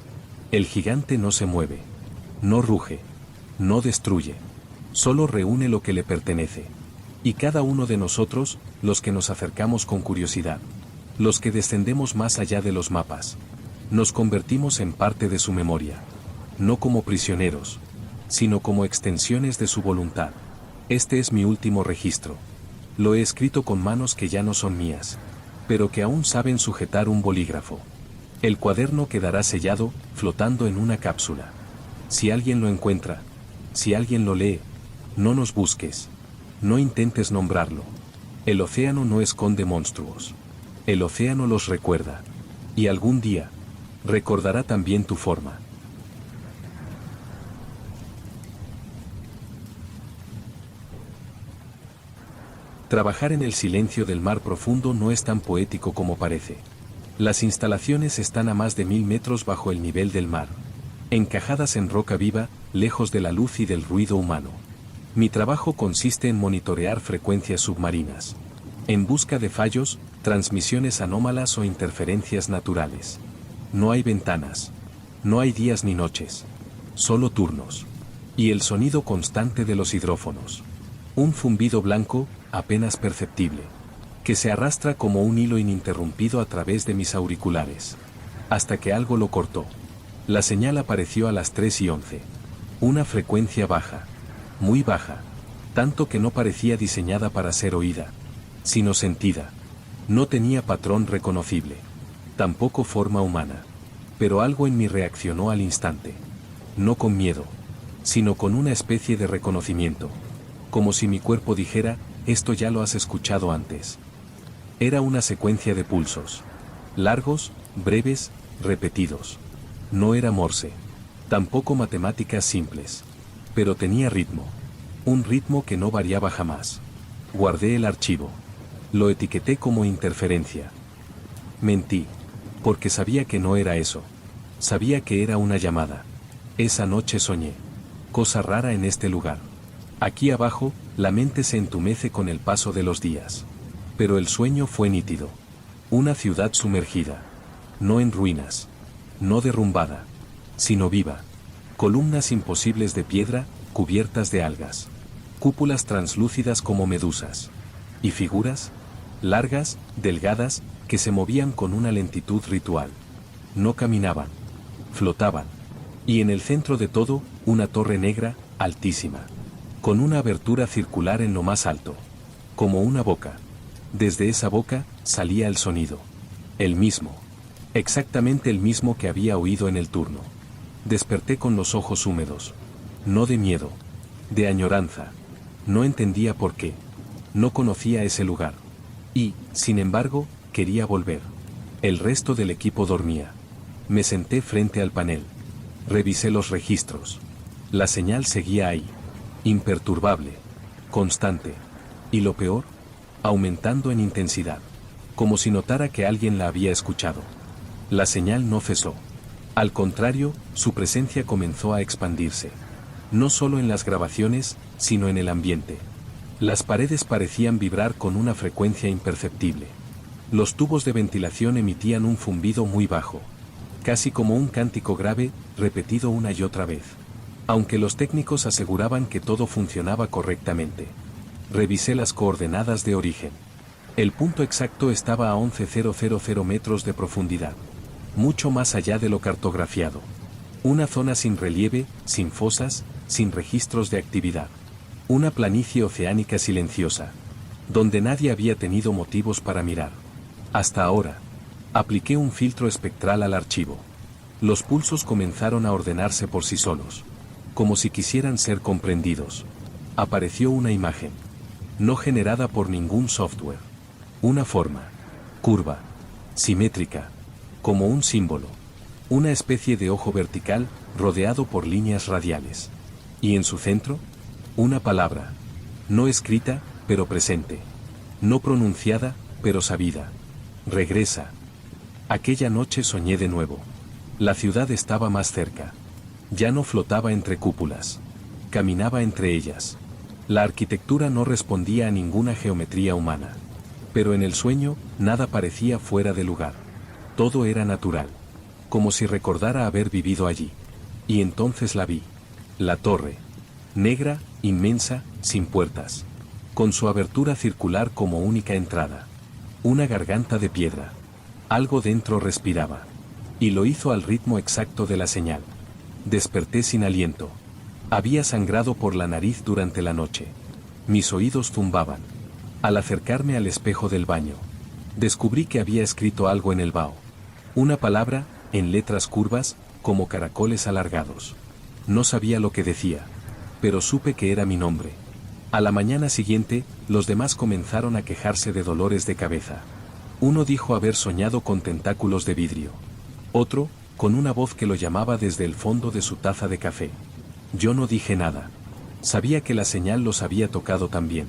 El gigante no se mueve. No ruge. No destruye. Solo reúne lo que le pertenece. Y cada uno de nosotros, los que nos acercamos con curiosidad, los que descendemos más allá de los mapas, nos convertimos en parte de su memoria, no como prisioneros, sino como extensiones de su voluntad. Este es mi último registro. Lo he escrito con manos que ya no son mías, pero que aún saben sujetar un bolígrafo. El cuaderno quedará sellado, flotando en una cápsula. Si alguien lo encuentra, si alguien lo lee, no nos busques. No intentes nombrarlo. El océano no esconde monstruos. El océano los recuerda. Y algún día, recordará también tu forma. Trabajar en el silencio del mar profundo no es tan poético como parece. Las instalaciones están a más de 1000 metros bajo el nivel del mar, encajadas en roca viva, lejos de la luz y del ruido humano. Mi trabajo consiste en monitorear frecuencias submarinas, en busca de fallos, transmisiones anómalas o interferencias naturales. No hay ventanas, no hay días ni noches, solo turnos. Y el sonido constante de los hidrófonos. Un zumbido blanco, apenas perceptible, que se arrastra como un hilo ininterrumpido a través de mis auriculares. Hasta que algo lo cortó. La señal apareció a las 3:11. Una frecuencia baja. Muy baja, tanto que no parecía diseñada para ser oída, sino sentida. No tenía patrón reconocible, tampoco forma humana, pero algo en mí reaccionó al instante. No con miedo, sino con una especie de reconocimiento, como si mi cuerpo dijera, esto ya lo has escuchado antes. Era una secuencia de pulsos, largos, breves, repetidos. No era Morse, tampoco matemáticas simples. Pero tenía ritmo. Un ritmo que no variaba jamás. Guardé el archivo. Lo etiqueté como interferencia. Mentí. Porque sabía que no era eso. Sabía que era una llamada. Esa noche soñé. Cosa rara en este lugar. Aquí abajo, la mente se entumece con el paso de los días. Pero el sueño fue nítido. Una ciudad sumergida. No en ruinas. No derrumbada. Sino viva. Columnas imposibles de piedra, cubiertas de algas. Cúpulas translúcidas como medusas. Y figuras, largas, delgadas, que se movían con una lentitud ritual. No caminaban, flotaban. Y en el centro de todo, una torre negra, altísima. Con una abertura circular en lo más alto. Como una boca. Desde esa boca, salía el sonido. El mismo. Exactamente el mismo que había oído en el turno. Desperté con los ojos húmedos. No de miedo. De añoranza. No entendía por qué. No conocía ese lugar. Y, sin embargo, quería volver. El resto del equipo dormía. Me senté frente al panel. Revisé los registros. La señal seguía ahí. Imperturbable. Constante. Y lo peor, aumentando en intensidad. Como si notara que alguien la había escuchado. La señal no cesó. Al contrario, su presencia comenzó a expandirse. No solo en las grabaciones, sino en el ambiente. Las paredes parecían vibrar con una frecuencia imperceptible. Los tubos de ventilación emitían un zumbido muy bajo. Casi como un cántico grave, repetido una y otra vez. Aunque los técnicos aseguraban que todo funcionaba correctamente. Revisé las coordenadas de origen. El punto exacto estaba a 11,000 metros de profundidad. Mucho más allá de lo cartografiado. Una zona sin relieve, sin fosas, sin registros de actividad. Una planicie oceánica silenciosa, donde nadie había tenido motivos para mirar. Hasta ahora, apliqué un filtro espectral al archivo. Los pulsos comenzaron a ordenarse por sí solos, como si quisieran ser comprendidos. Apareció una imagen, no generada por ningún software. Una forma, curva, simétrica, como un símbolo. Una especie de ojo vertical, rodeado por líneas radiales. Y en su centro, una palabra, no escrita, pero presente. No pronunciada, pero sabida. Regresa. Aquella noche soñé de nuevo. La ciudad estaba más cerca. Ya no flotaba entre cúpulas. Caminaba entre ellas. La arquitectura no respondía a ninguna geometría humana. Pero en el sueño, nada parecía fuera de lugar. Todo era natural. Como si recordara haber vivido allí. Y entonces la vi. La torre. Negra, inmensa, sin puertas. Con su abertura circular como única entrada. Una garganta de piedra. Algo dentro respiraba. Y lo hizo al ritmo exacto de la señal. Desperté sin aliento. Había sangrado por la nariz durante la noche. Mis oídos zumbaban. Al acercarme al espejo del baño, descubrí que había escrito algo en el vaho. Una palabra, en letras curvas, como caracoles alargados. No sabía lo que decía, pero supe que era mi nombre. A la mañana siguiente, los demás comenzaron a quejarse de dolores de cabeza. Uno dijo haber soñado con tentáculos de vidrio. Otro, con una voz que lo llamaba desde el fondo de su taza de café. Yo no dije nada. Sabía que la señal los había tocado también.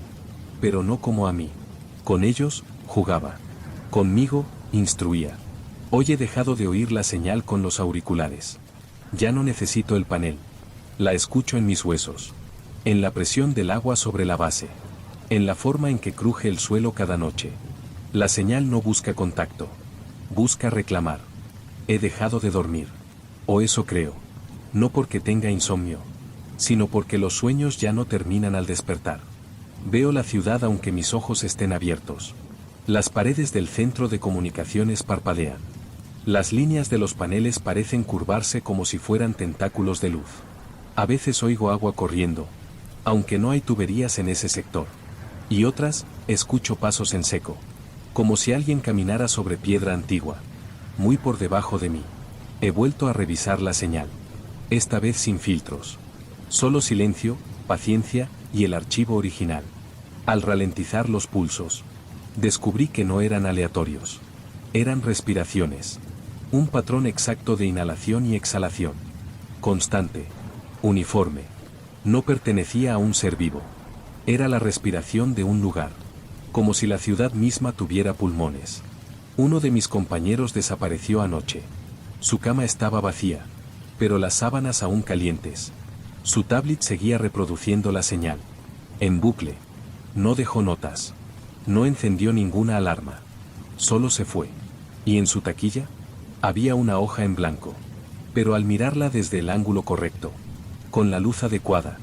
Pero no como a mí. Con ellos, jugaba. Conmigo, instruía. Hoy he dejado de oír la señal con los auriculares. Ya no necesito el panel. La escucho en mis huesos. En la presión del agua sobre la base. En la forma en que cruje el suelo cada noche. La señal no busca contacto. Busca reclamar. He dejado de dormir. O eso creo. No porque tenga insomnio, sino porque los sueños ya no terminan al despertar. Veo la ciudad aunque mis ojos estén abiertos. Las paredes del centro de comunicaciones parpadean. Las líneas de los paneles parecen curvarse como si fueran tentáculos de luz. A veces oigo agua corriendo, aunque no hay tuberías en ese sector. Y otras, escucho pasos en seco, como si alguien caminara sobre piedra antigua, muy por debajo de mí. He vuelto a revisar la señal. Esta vez sin filtros. Solo silencio, paciencia y el archivo original. Al ralentizar los pulsos, descubrí que no eran aleatorios. Eran respiraciones. Un patrón exacto de inhalación y exhalación. Constante. Uniforme. No pertenecía a un ser vivo. Era la respiración de un lugar. Como si la ciudad misma tuviera pulmones. Uno de mis compañeros desapareció anoche. Su cama estaba vacía, pero las sábanas aún calientes. Su tablet seguía reproduciendo la señal. En bucle. No dejó notas. No encendió ninguna alarma. Solo se fue. Y en su taquilla, había una hoja en blanco. Pero al mirarla desde el ángulo correcto, con la luz adecuada,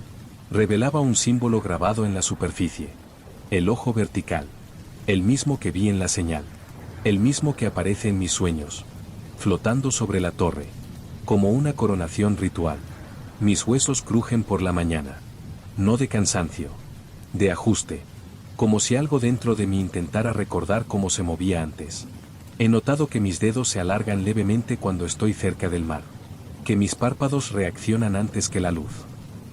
revelaba un símbolo grabado en la superficie. El ojo vertical. El mismo que vi en la señal. El mismo que aparece en mis sueños. Flotando sobre la torre. Como una coronación ritual. Mis huesos crujen por la mañana. No de cansancio. De ajuste. Como si algo dentro de mí intentara recordar cómo se movía antes. He notado que mis dedos se alargan levemente cuando estoy cerca del mar. Que mis párpados reaccionan antes que la luz.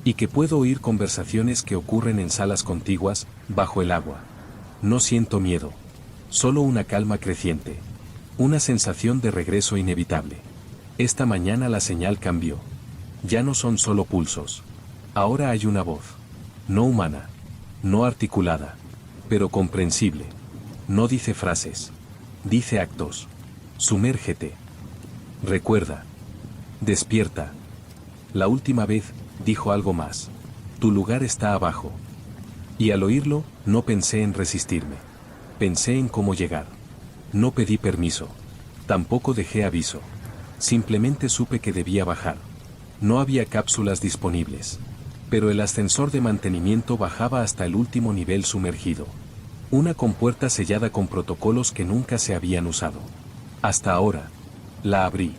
Y que puedo oír conversaciones que ocurren en salas contiguas, bajo el agua. No siento miedo. Solo una calma creciente. Una sensación de regreso inevitable. Esta mañana la señal cambió. Ya no son solo pulsos. Ahora hay una voz. No humana. No articulada. Pero comprensible. No dice frases. Dice actos. Sumérgete. Recuerda. Despierta. La última vez, dijo algo más. Tu lugar está abajo. Y al oírlo, no pensé en resistirme. Pensé en cómo llegar. No pedí permiso. Tampoco dejé aviso. Simplemente supe que debía bajar. No había cápsulas disponibles. Pero el ascensor de mantenimiento bajaba hasta el último nivel sumergido. Una compuerta sellada con protocolos que nunca se habían usado. Hasta ahora. La abrí.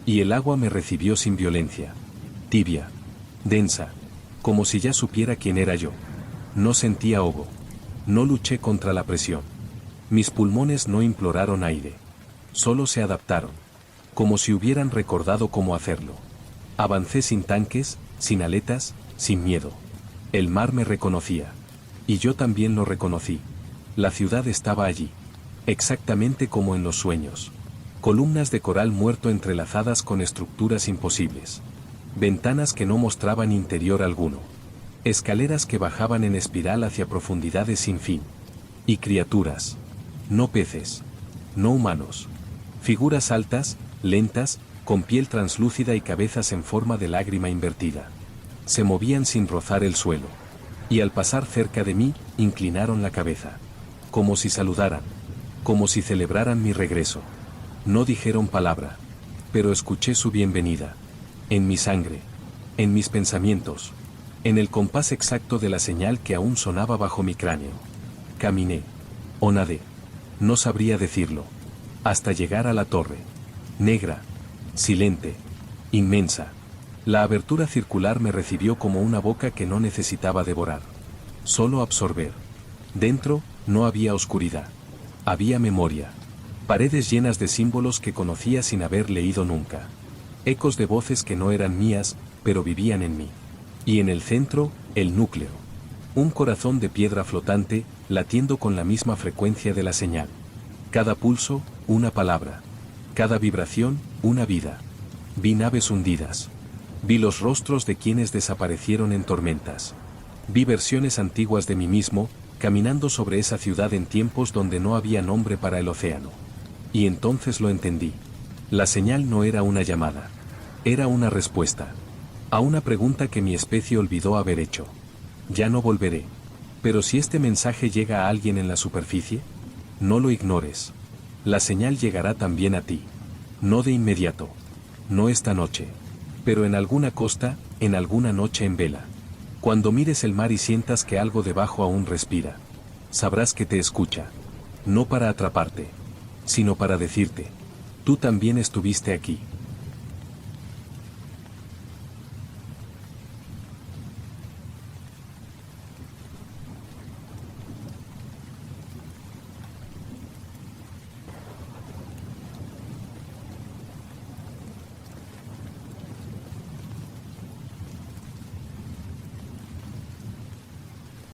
Y el agua me recibió sin violencia. Tibia. Densa. Como si ya supiera quién era yo. No sentí ahogo. No luché contra la presión. Mis pulmones no imploraron aire. Solo se adaptaron. Como si hubieran recordado cómo hacerlo. Avancé sin tanques, sin aletas, sin miedo. El mar me reconocía. Y yo también lo reconocí. La ciudad estaba allí. Exactamente como en los sueños. Columnas de coral muerto entrelazadas con estructuras imposibles. Ventanas que no mostraban interior alguno. Escaleras que bajaban en espiral hacia profundidades sin fin. Y criaturas. No peces. No humanos. Figuras altas, lentas, con piel translúcida y cabezas en forma de lágrima invertida. Se movían sin rozar el suelo. Y al pasar cerca de mí, inclinaron la cabeza. Como si saludaran. Como si celebraran mi regreso. No dijeron palabra. Pero escuché su bienvenida. En mi sangre. En mis pensamientos. En el compás exacto de la señal que aún sonaba bajo mi cráneo. Caminé. O nadé. No sabría decirlo. Hasta llegar a la torre. Negra. Silente. Inmensa. La abertura circular me recibió como una boca que no necesitaba devorar. Solo absorber. Dentro, no había oscuridad. Había memoria. Paredes llenas de símbolos que conocía sin haber leído nunca. Ecos de voces que no eran mías, pero vivían en mí. Y en el centro, el núcleo. Un corazón de piedra flotante, latiendo con la misma frecuencia de la señal. Cada pulso, una palabra. Cada vibración, una vida. Vi naves hundidas. Vi los rostros de quienes desaparecieron en tormentas. Vi versiones antiguas de mí mismo, caminando sobre esa ciudad en tiempos donde no había nombre para el océano. Y entonces lo entendí. La señal no era una llamada. Era una respuesta. A una pregunta que mi especie olvidó haber hecho. Ya no volveré. Pero si este mensaje llega a alguien en la superficie, no lo ignores. La señal llegará también a ti. No de inmediato. No esta noche. Pero en alguna costa, en alguna noche en vela. Cuando mires el mar y sientas que algo debajo aún respira, sabrás que te escucha. No para atraparte, sino para decirte: tú también estuviste aquí.